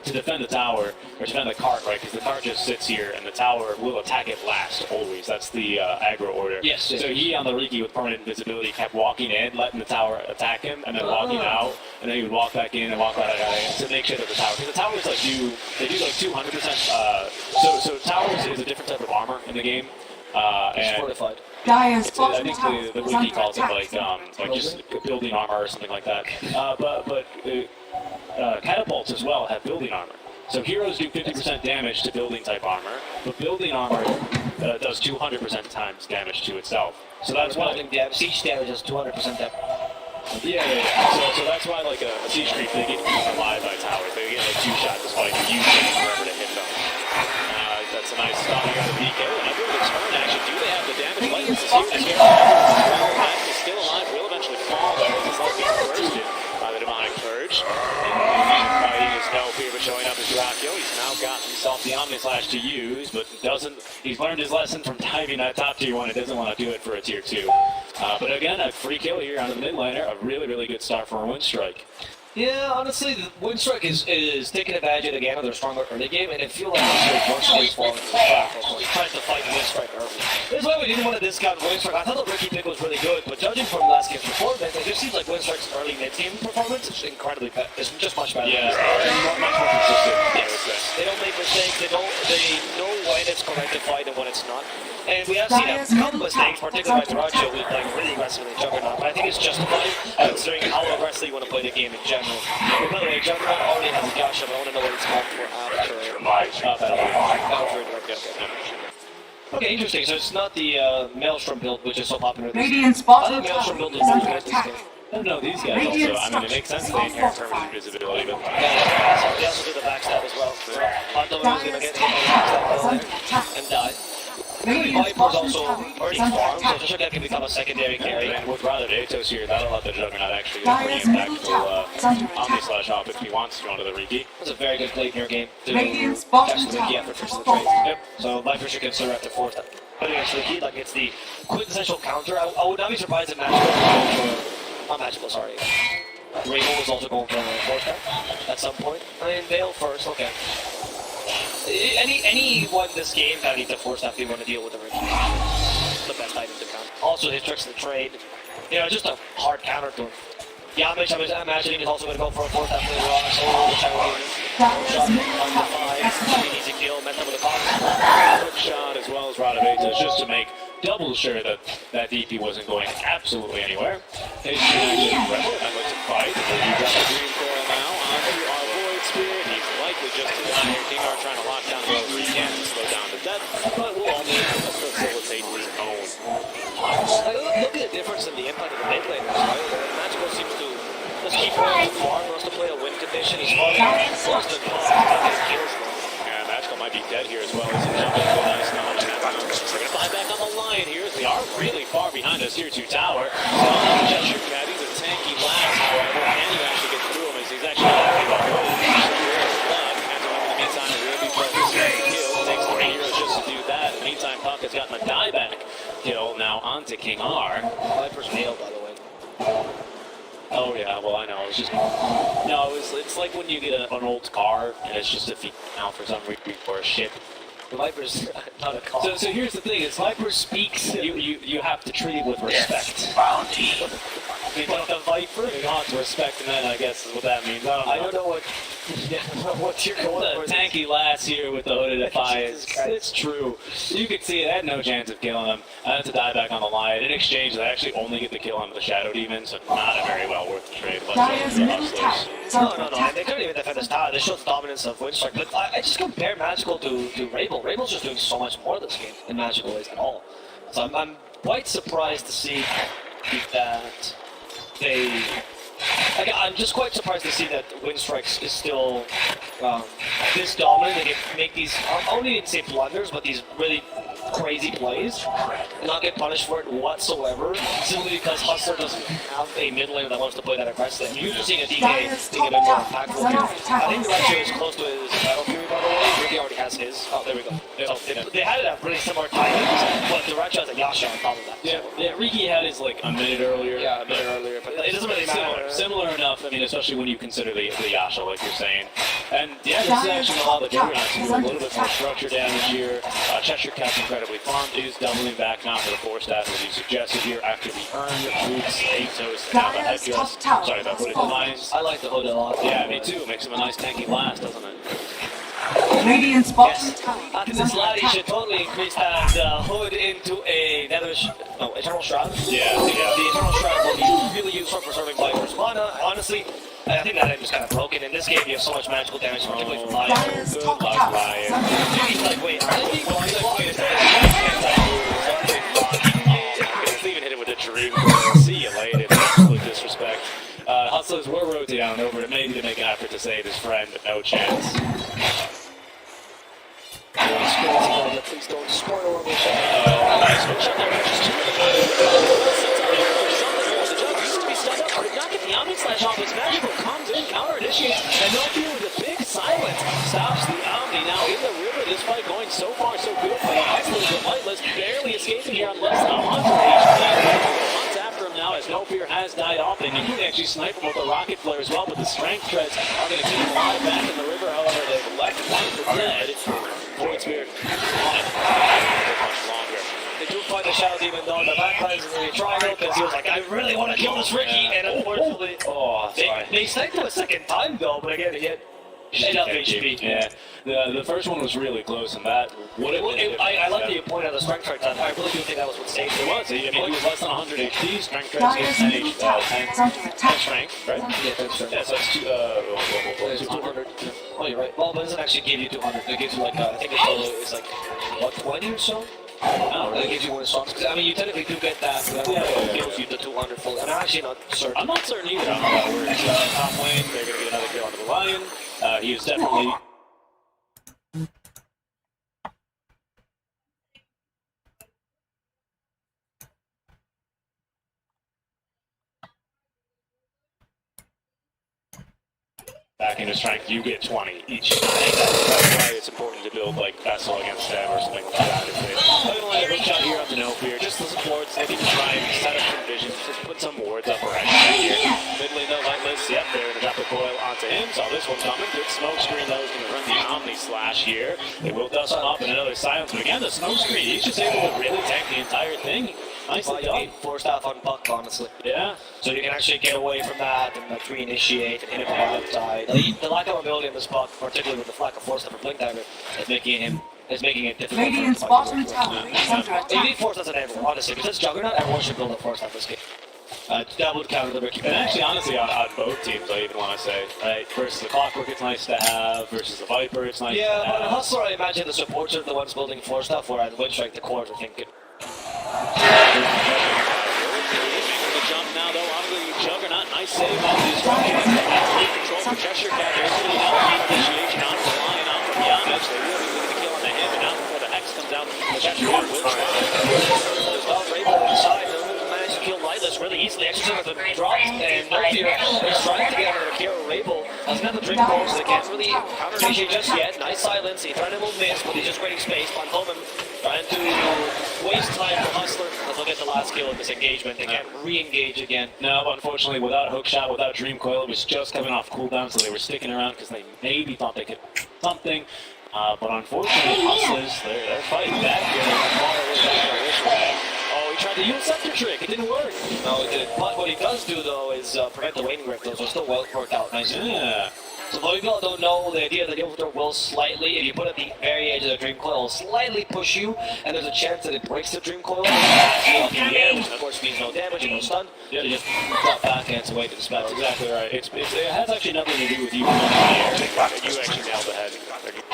to defend the tower, or defend the cart, right? Because the cart just sits here, and the tower will attack it last, always. That's the aggro order. Yes. So he, on the Riki with permanent invisibility, kept walking in, letting the tower attack him, and then walking out, and then he would walk back in and walk back out to make sure that the tower, because the towers like they do like 200%. So towers is a different type of armor in the game. And fortified. I think the Wiki calls it like just building armor or something like that. But catapults as well have building armor. So heroes do 50% damage to building type armor, but building armor does 200% times damage to itself. So that's why siege damage is 200% damage. Yeah. So that's why like a siege creep, they get eaten alive by towers. They get like 2 shots despite you using forever to hit them. That's a nice stop here on the DK. And under the turn action, do they have the damage? Lightness is here. Max is still alive, will eventually fall there. He's not being bursted by the demonic purge. And he is no fear of showing up as Dracula. He's now got himself the Omni Slash to use, but he's learned his lesson from diving that top tier 1 and doesn't want to do it for a tier 2. But again, a free kill here on the mid laner. A really, really good start for a WInstrike. Yeah, honestly, the WInstrike is taking advantage again of their stronger early game, and it feels like WInstrike once again falling into the trap. He's trying to fight WInstrike early. This is why we didn't want to discount WInstrike. I thought the Ricky pick was really good, but judging from last game's performance, it just seems like WInstrike's early mid-game performance is incredibly better. It's just much better. Yeah, much more consistent. Yes. They don't make mistakes. They know when it's correct to fight and when it's not. And we have seen a couple mistakes, particularly by Duracho, with like really aggressively Juggernaut. But I think it's justified considering how aggressively you want to play the game in general. But by the way, Juggernaut already has a Yasha, but I want to know what it's called for after Okay, interesting. So it's not the Maelstrom build, which is so popular. Radiant's I bottom think Maelstrom tower build is is really under good this attack. game. I don't know, these guys also, I mean, it makes sense they inherit permanent invisibility, but... Yeah, they also do the backstab as well. So I don't know who's gonna get hit by the backstab and die. Viper's also already farmed, so Juggernaut can become a secondary carry. And with rather Atos here, that'll let the Juggernaut actually get a pretty impactful Omni-Slash-Off if he wants to onto the Riki. That's a very good play in your game to catch the Riki after fixing the trade. Yep. So Viper should consider after fourth that. But against Riki, like it's the quintessential counter. I would not be surprised if Magical, not Magical, sorry. Rainbow was also going for a fourth step at some point. I mean, Veil first, okay. Anyone in this game kind of needs a force if they want to deal with the Riki. The best item to counter. Also, his tricks in the trade. You know, just a hard counter to him. Yamich, I'm imagining is also going to go for a fourth after later on, so which I will shot on the 5. He needs a kill, met them with a box. Quick shot as well as Radavetas just to make double sure that that DP wasn't going absolutely anywhere. His reaction, I'd like to fight. You got the green coil now onto our Void Spirit. He's likely just to die here. King R trying to lock down whoever he can to slow down to death, but will only facilitate his own. Look at the difference in the impact of the mid laners, right? Magical seems to just keep going too far, wants to play a win condition. He's falling close to getting kills. Yeah, Magical might be dead here as well. He's jumping into a nice knowledge. They're going to fly back on the line here. They are really far behind us here, 2 tower. So Cheshire Cat, he's a tanky last, however. Can you actually get through him as he's actually acting up? In the meantime, it will be focused on the kill. It takes 3 heroes just to do that. In the meantime, Puck has gotten a dieback kill now onto King R. Viper's nailed, by the way. Oh yeah, well I know. It's just no. It's like when you get an old car and it's just a feat now for some reason or a ship. The Viper's not a car. So here's the thing: is Viper speaks, you have to treat it with respect. Bounty. You talk to Viper, you ought to respect, and then I guess is what that means. I don't know what. Yeah, what you're going for. The tanky lass here with the hooded defiance. It's true. You could see it had no chance of killing him. I had to die back on the line. In exchange, I actually only get the kill onto the Shadow Demon, so not a very well worth the trade. No. They couldn't even defend this tower. They showed the dominance of WInstrike. But I just compare Magical to Rabel. Rabel's just doing so much more this game than Magical is at all. So I'm quite surprised to see that they. I'm just quite surprised to see that WInstrike is still this dominant. They can make these, I won't even say blunders, but these really crazy plays and not get punished for it whatsoever, simply because Hustler doesn't have a mid laner that wants to play that aggressive. You're usually seeing a DK being a bit more impactful here. I think the ratio is close to his Battle Fury, by the way. Ricky already has his. Oh, there we go. So they had it at really similar timings, but the ratio has a Yasha on top of that. Yeah, Ricky had his like a minute earlier. Yeah, a minute earlier, but it doesn't really matter. Similar enough, I mean, especially when you consider the Yasha, like you're saying. And yeah, this is actually allowed the Juggernaut to do a little bit more structure damage here. Cheshire Cat's incredibly farmed, is doubling back now for the 4-staff as you suggested here after the Earn, Boots, Atos, and now the Headdrass. Sorry, the Hooded Defiance. I like the Hood a lot. Yeah, me too. Makes him a nice tanky last, doesn't it? Radiant's bottom Yes. tower After is this under lad, he attack. should totally increase that Hood into a Eternal Shroud. Yeah. The Eternal Shroud will be really used for preserving Viper's mana. Honestly, I think that item is kind of broken. In this game, you have so much magical damage, particularly from Lion. Dire's top luck, tower Ryan. is under attack. He's like, wait, are they being Let's even hit it with a dream. See you later. It's absolute disrespect. Hustlers were rotating on over to maybe to make an effort to save his friend, but no chance. Please don't spoil me. Off his magical comes in, counter initiates, and no fear with a big silence stops the Omni now in the river. This fight going so far so good for the Hustlers, but Lightless barely escaping here on less than 100 HP. Months after him now as no fear has died off, and you can actually snipe him with a rocket flare as well, but the strength treads are going to keep him alive back in the river. However, they've left one for dead. Void Spirit on it. Much longer. They do fight the Shadow Demon though, the backlines in the triangle, because he was like, I really want to kill this Ricky, and unfortunately, they sniped him a second time though, but again, he had enough HP. Yeah, the first one was really close, and that would have been I like that you pointed out the strength track time. I really do think that was what saved it. it. Was. I mean, he was less than 100 HP, strength track Dire's is 10 middle tower is under attack. strength, right? Yeah, that's true. Yeah, so it's 200. 200. Oh, you're right. Well, it doesn't actually give you 200. It gives you like, I think the total is like, what, 20 or so? Oh, It gives you one of the songs. I mean, you technically do get that. It gives you the 200 full. I'm actually not certain. I'm not certain either on how that works. Top lane, they're going to get another kill onto the Lion. He is definitely... back into strength, you get 20 each. That's why it's important to build like Vessel against them or something like that. If they don't let a hook shot here on the no fear, just the supports, maybe to try and set up some visions, just put some wards up around here. Mid lane though, Lightless, yep, they're gonna drop the coil onto him, saw this one coming. Good smoke screen though, is gonna run the Omni Slash here. They will dust him up in another silence, but again, the smoke screen, he's just able to really tank the entire thing. Nicely done. Forced off on Buck, honestly. Yeah. So you can actually get away from that and like reinitiate and hit him on the outside. The lack of ability in this Buck, particularly with the lack of force for Blink Dagger, is making it difficult. Radiant's bottom tower is under You attack. need force as an everyone, honestly. Because Juggernaut, everyone should build a force at this game. That would counter the Ricky. And actually, honestly, on both teams, I even want to say, right, versus the Clockwork, it's nice to have, versus the Viper, it's nice to have. Yeah, on Hustler, I imagine the supports are the ones building force stuff, whereas WInstrike, the cores are thinking. The jump now, though, on the Juggernaut, nice save off the destruction. Absolute control for Cheshire Cat. There's going to be now initiation on the Lion, on from Yamich. They really looking to kill on the him, and now before the X comes out, the Cheshire Cat will try. There's not Rainbow inside. Managed to kill Lightless really easily. Extra with a drop, and Nofir is trying to get out of the kill. Rainbow doesn't have the drink balls, so they can't really counter initiate just yet. Nice silence. He's trying to move miss, but he's just creating space. Van Holman trying to waste time for Hustler, but they'll get the last kill in this engagement. They can't re-engage again. No, unfortunately, without Hook Shot, without Dream Coil, it was just coming off cooldown, so they were sticking around because they maybe thought they could do something. But unfortunately, Hustlers, they're fighting back here. Oh, he tried to use Scepter Trick. It didn't work. No, it didn't. But what he does do, though, is prevent the waning grip. Those are still well worked out nicely. Yeah. So though people don't know, the idea that the overthrow will slightly, if you put it at the very edge of the Dream Coil, will slightly push you, and there's a chance that it breaks the Dream Coil, and up in the air, which of course means no damage and no stun. Yeah. So you just drop backhands away to the spell. That's exactly right. It has actually nothing to do with you being in the air. You actually nailed the head.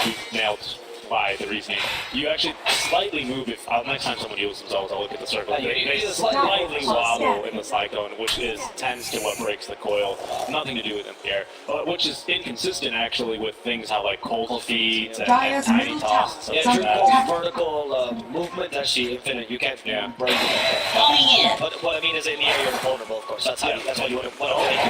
You nailed by the reasoning. You actually slightly move if next time someone heals themselves, I'll look at the circle. They slightly wobble in the cyclone, which tends to what breaks the coil. Nothing to do with in the air, which is inconsistent actually with things how like cold feet and tiny toss. Yeah, Dream Coil's vertical movement actually infinite. You can't break it. But what I mean is in the air you're vulnerable, of course. That's how. That's what you want to make.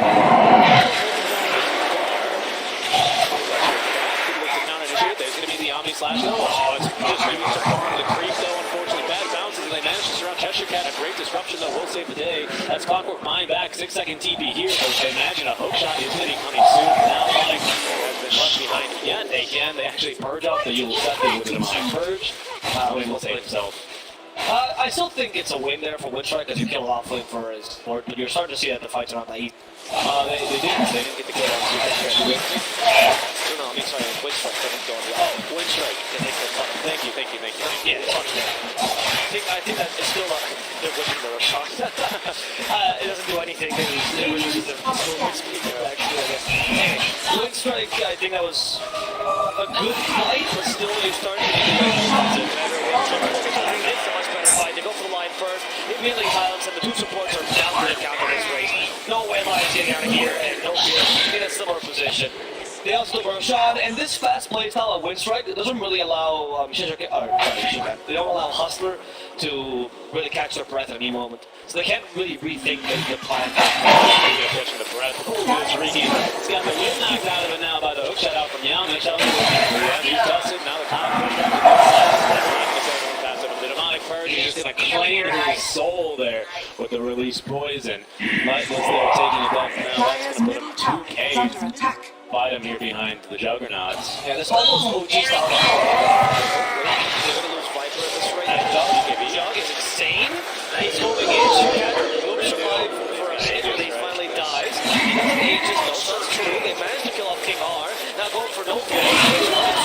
There's going to be the Omni Slash. Oh, it's just maybe the creep though. Unfortunately, bad bounces, and they managed to surround Cheshire Cat. A great disruption though will save the day. That's Clockwork Mine back. 6-second TP here. So imagine a hook shot is hitting coming soon. Now Onyx has been left behind yet again. They actually purge off the Yule Seppi with the Mind Purge. He will save himself. I still think it's a win there for WInstrike because you kill Offlane for his support, but you're starting to see that the fights are not that easy. They didn't get the kill on No, I mean, sorry, WInstrike didn't go on the WInstrike. Thank you. Yeah, I think that it's still they're winning the shot. It doesn't do anything. It reduces their speed actually, I guess. Anyway, WInstrike, I think that was a good fight, but still you're starting to get it's a much better fight. They go for the line first, immediately silence, and the two supports are down to counter this race. No way Lion's getting out of here, and no fear in a similar position. They also go Roshan, and this fast play style of WInstrike doesn't really allow they don't allow Hustler to really catch their breath at any moment. So they can't really rethink the plan. Catching the breath. It's Riki. He's got the wind knocked out of it now by the hook shot out from Yamich. He's dusted. Now the He's just gonna claim his soul there with the release poison. Lightless there taking it back now. That's gonna put him 2K. Fight him here behind the Juggernauts. Yeah, this almost OG style. They're gonna lose Viper at this rate. Jug is insane. He's moving in. Will survive for a hit, but he finally dies. He just knows that's true. They managed to kill off King R. Now going for No Fear.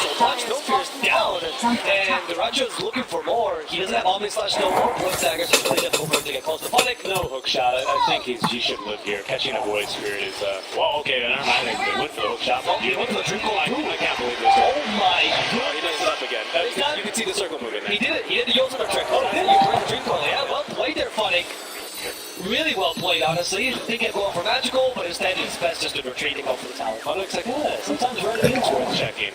So much. No Fear is down. And the Raja is looking for more. He doesn't have Omni Slash, no more Blood Daggers. It's really difficult for him to get close to Punic. No hook shot. I think he should live here. Catching a Void Spirit is, well, okay, never mind. They went for the hook shot. He went for the Dream Coil. I can't believe this. Oh my god. He does it up again. You can see the circle moving there. He did it. He did the Yosuner trick. Oh, he did it. You played the Dream Coil. Yeah, well played there, Punic. Really well played, honestly. They get going for magical, but instead it's best just to retreat and go for the tower. But it's like, yeah, sometimes red is worth checking.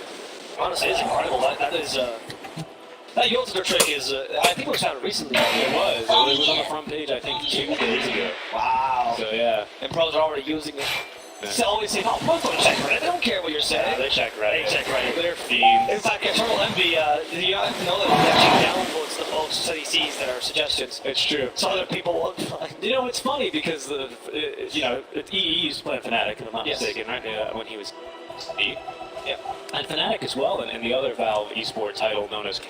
Honestly, it's incredible. That is, that Yolster trick is, I think it was found recently. It was on the front page, I think, 2 days ago. Wow. So, yeah. And pros are already using it. So always say, oh, pros don't check Reddit. They don't care what you're saying. Yeah, they check Reddit. They check Reddit. They're fiends. In fact, Eternal Envy, you have to know that it actually downvotes the most that he sees that are suggestions. It's true. So other people won't find. You know, it's funny because, EEE used to play Fnatic, if I'm not mistaken, right? When he was Yeah. And Fnatic as well, and the other Valve esports title known as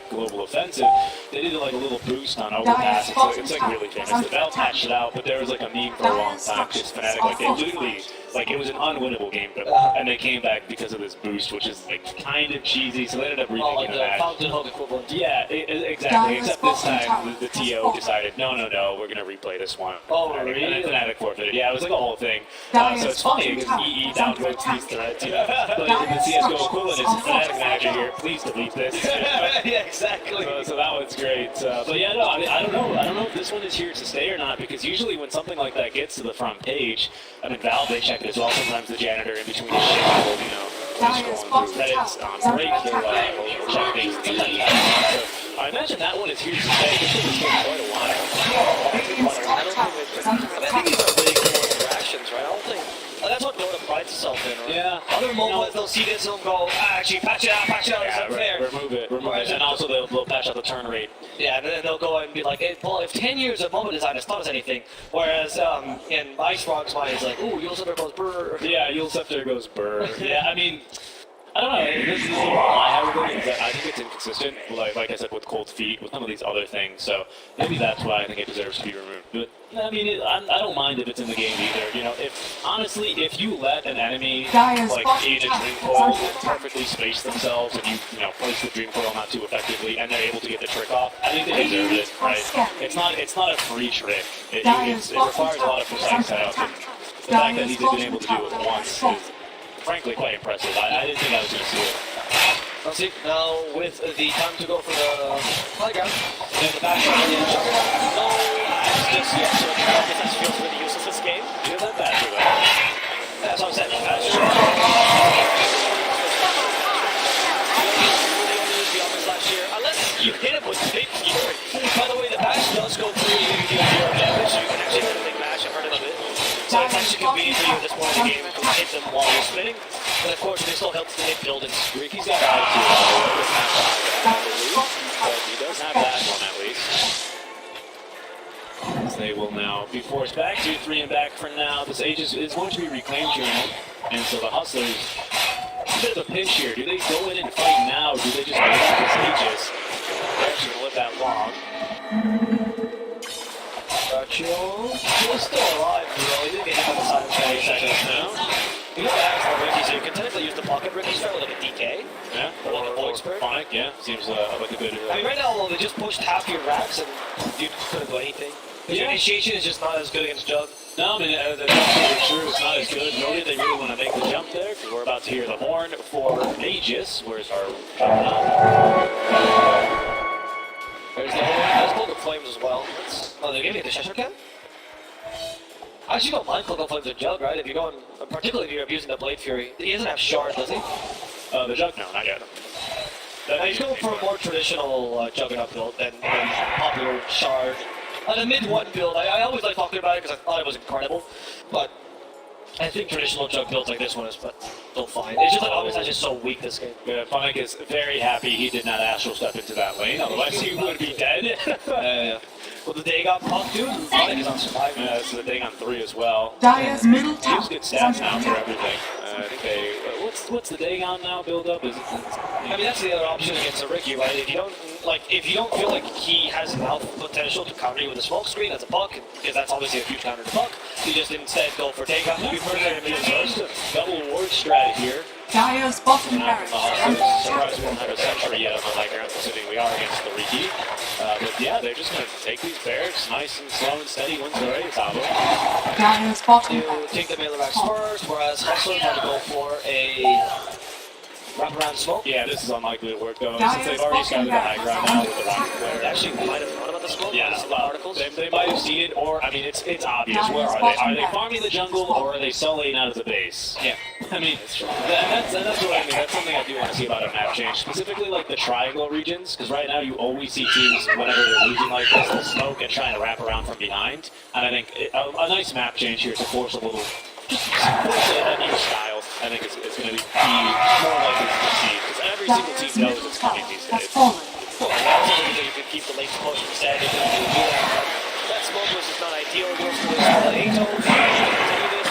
Global Offensive, they did like a little boost on Overpass. It's like really famous. The Valve patched it out, but there was like a meme for a long time because Fnatic, like they literally, like it was an unwinnable game, but, and they came back because of this boost, which is like kind of cheesy. So they ended up remaking the match. Fountain Hook equivalent. Yeah, exactly. Except this time the TO decided, no, we're gonna replay this one. Oh, really? And then Fnatic forfeited. Yeah, it was like a whole thing. So it's funny because EE downvotes these threads, but the CSGO equivalent is Fnatic manager here. Please delete this. Yeah, exactly. So that was great. But yeah, no, I mean, I don't know if this one is here to stay or not, because usually when something like that gets to the front page, I mean, Valve, they check it as well. Sometimes the janitor in between his shift will, scrolling through Reddit's on break, he'll check things. So I imagine that one is here to stay. This one has been quite a while. I think these are really cool interactions, right? I don't think. That's what Dota prides itself in, right? Yeah. Other mobiles, they'll see this and they'll go, actually, patch it out, it's unfair. Remove it. And also they'll patch out the turn rate. Yeah, and then they'll go and be like, hey, well, if 10 years of mobile design has taught us anything, whereas in Ice Frog's mind, it's like, ooh, Yule Scepter goes brr. Yeah, Yule Scepter goes brr. Yeah, I mean, I don't know. This is the problem I have with it, is that I think it's inconsistent, like I said, with Cold Feet, with some of these other things. So maybe that's why I think it deserves to be removed. But I mean, I don't mind if it's in the game either. If you let an enemy like in a dream coil perfectly space themselves, and you place the dream coil not too effectively, and they're able to get the trick off, I think they deserve it. Right? It's not a free trick. It requires a lot of precise setup. And the fact that he's been able to do it once is frankly quite impressive. I didn't think I was going to see it. Let's see, now with the time to go for the playground, and the back shot on the Juggernaut. No, it's just yet, so that feels really useless this game. You're that bad for that. That's what I'm saying. Last year, unless you hit him with big fury. By the way, the bash does go through you deal 0 damage, so you can actually hit a big bash. I've heard of it. So it's actually convenient for you at this point in the game to hit them while you're spinning. But of course, it still helps to hit buildings. Ricky's got attitude, but he does have that one at least. As they will now be forced back to 3 and back for now. This Age is going to be reclaimed here, and so the Hustlers, a bit of a pinch here. Do they go in and fight now, or do they just wait for this Aegis? They're actually going to live that long. He's still alive, though. He didn't get hit by the side of 20 seconds now. You know what happens to Ricky, so you can technically use the pocket Ricky start like a DK. Yeah, or like a Void Spirit. Phonic, yeah. Seems like a good... I mean, right now, well, they just pushed half your racks and you couldn't do anything. Your initiation is just not as good against Jug. No, I mean, that's absolutely true. It's not as good, nor did they really want to make the jump there, because we're about to hear the horn for Aegis. Where's our jump? There's the horn. Let's pull the flames as well. Oh, they gave me the Cheshire Cat? I actually don't mind Cloak Flames with Jug, right? If you're going, particularly if you're abusing the Blade Fury. He doesn't have Shard, does he? The Jug? No, not yet. He's going for a more traditional Juggernaut build than popular Shard. On a mid-1 build, I always like talking about it because I thought it was incredible, but I think traditional Jug builds like this one is still fine. It's just like August is just so weak this game. Yeah, Phonic is very happy he did not astral step into that lane, otherwise he would be dead. Yeah. Well, the Dagon punk, dude, Phonic is on surviving. Yeah, so the Dagon 3 as well. Dire's middle tower. He has good stats now for everything. I think they... What's the Dagon now build up? I mean, that's the other option against a Ricky, right? If you don't feel like he has enough potential to counter you with a smoke screen as a puck, because that's obviously a huge counter to puck, you just instead go for Dagon. We've heard of him first. Double ward strat here. Dire's bottom barracks. Surprised we won't have a sentry yet on the high ground, considering we are against the Riki. But yeah, they're just going to take these barracks nice and slow and steady wins the race, Abo. Dire's bottom You barracks. take the melee racks first, whereas Hustler had to go for a wrap around smoke. Yeah, this is unlikely to work though, since they've already started the high ground now with the rocket They flare. actually might have thought about the smoke. Yeah, This is the well, particles. they might have seen it, or, I mean, it's obvious. Where are they? Are they farming the jungle, or are they soloing out of the base? Yeah. I mean, that's what I mean. That's something I do want to see about a map change, specifically like the triangle regions, because right now you always see teams, whenever they're losing like this, they'll smoke and trying to wrap around from behind. And I think a nice map change here to force a little, just force a new style, I think is going to be more likely to succeed, because every single team knows it's coming these days. Well, obviously you can keep the late smoke instead if you can do that. That smoke was just not ideal. It goes to this Ato. Continue this.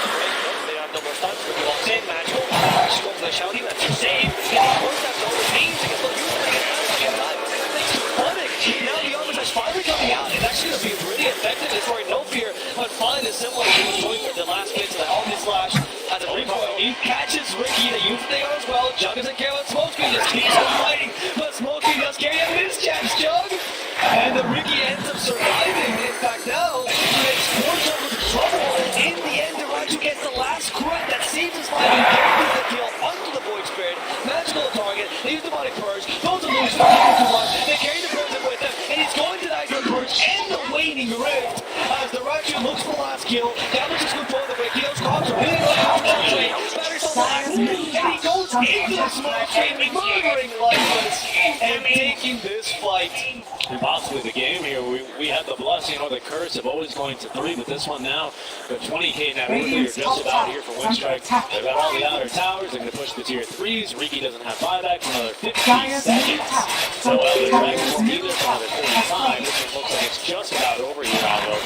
They don't have no more stunts. Ricky walks in. Magical. She goes for the shouting. That's your save. Getting close. That's all the pains. It gets a little used to get time. Thanks to Punic. Now the Armors has finally coming out. It's actually going to be really effective. It's for no fear. But finally, similar to what was going for the last bits of the Omni Slash. Has a recoil. He catches Ricky. The youth there as well. Jug doesn't care about Smokescreen. Just keeps on fighting. But Smokescreen does carry a mischance, Jug. And the Ricky ends up surviving. In fact, now he makes 4 juggles of trouble. In the end, Derachu gets the last crit that saves his life and carries the kill onto the Void Spirit. Magical target, leaves the body purge, goes to lose, too much. They carry the person with him, and he's going to die to the purge and the waning rift. As Derachu looks for the last kill, damages control the Ricky. Those cops are really going to concentrate. Batteries on the last, and he goes into the smoke train, murdering Lifeless and taking this fight. And possibly the game here, we have the blessing or the curse of always going to 3, but this one now, the 20k net earlier, just about here for WInstrike. They've got all the outer towers, they're going to push the tier 3s. Riki doesn't have buyback for another 50 seconds. So the Dragons won't either for another 45. This one looks like it's just about over here, Aldo.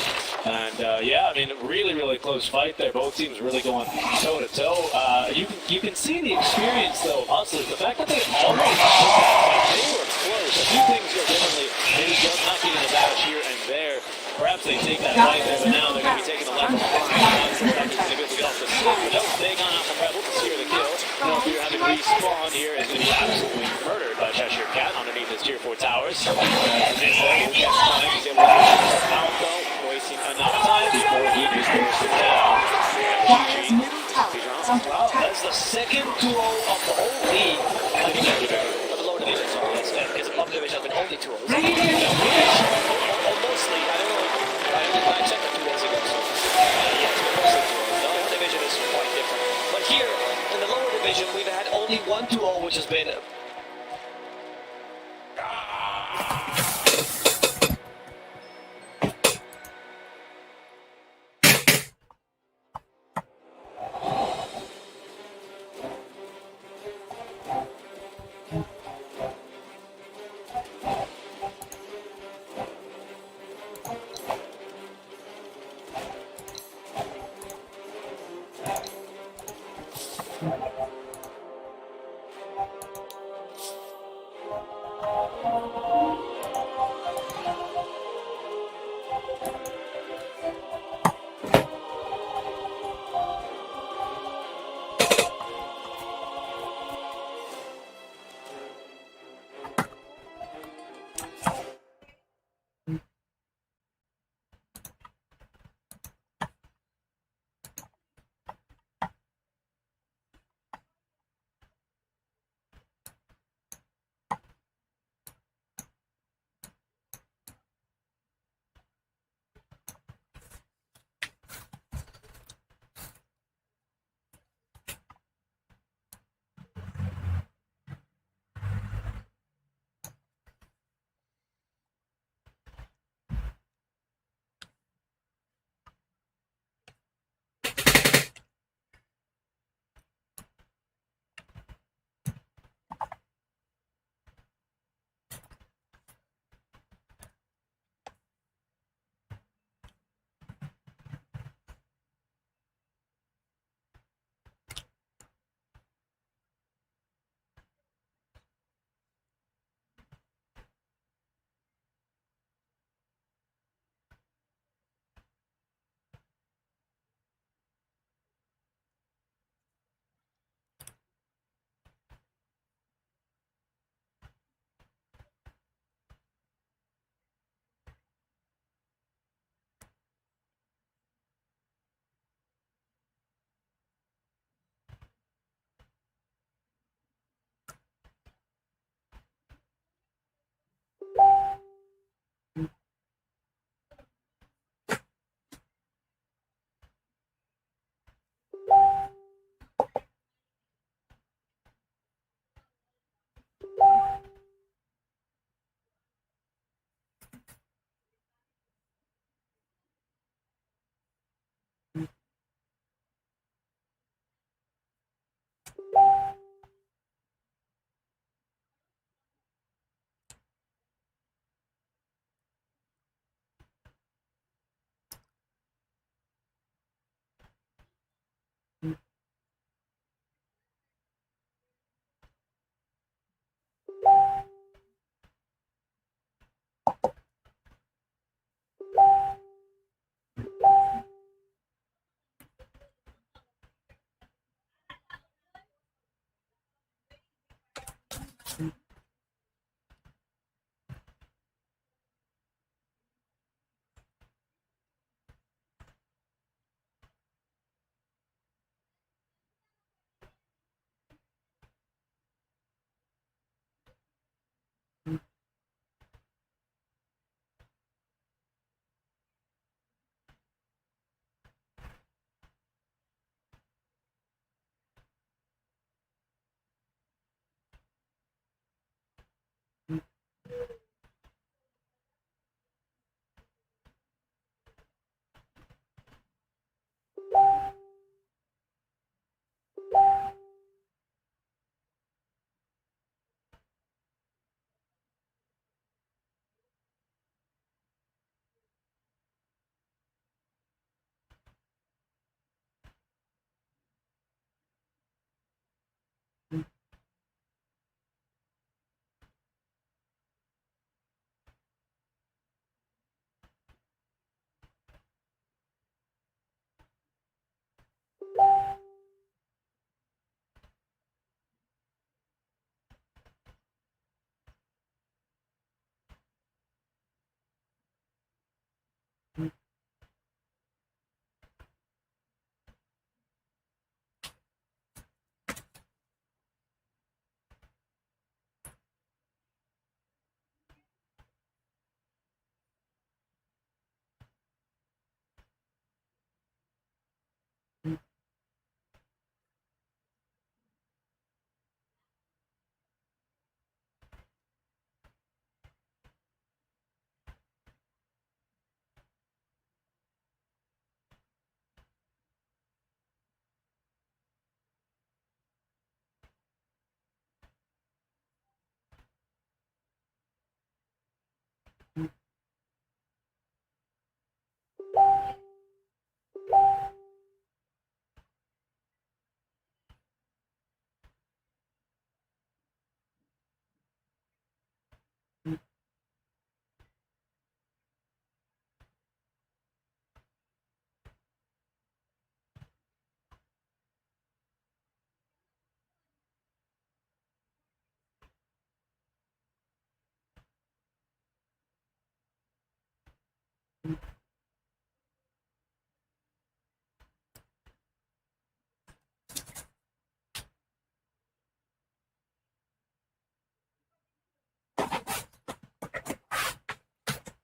And yeah, I mean, really close fight there. Both teams really going toe to toe. You can see the experience though of Hustlers. The fact that they almost took that fight, they were close. A few things go differently. Maybe just not getting a dash here and there. Perhaps they take that fight there, but now they're going to be taking a left from Rebel's going to be able to get off the stick. But no, they gone out from Rebel to steer the kill. No fear having respawn here is going to be absolutely murdered by Cheshire Cat underneath his tier 4 towers. He's able to get out though, wasting enough time before he is bursted down. Wow, that's the second 2-0 of the whole league. Of the lower division, sorry, yes, because the upper division has been only 2-0s. Mostly, I don't know, I checked it 2 days ago, so yeah, it's been mostly 2-0s. The upper division is quite different. But here, in the lower division, we've had only 1 2-0, which has been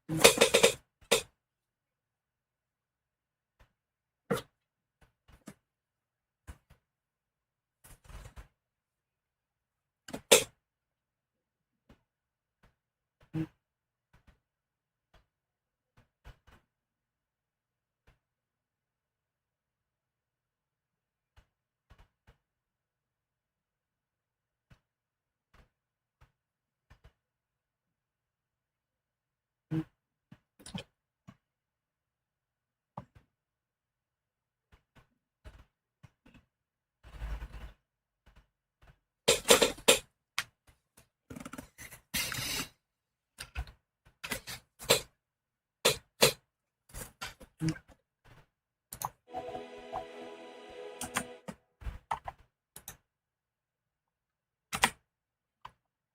Thank you.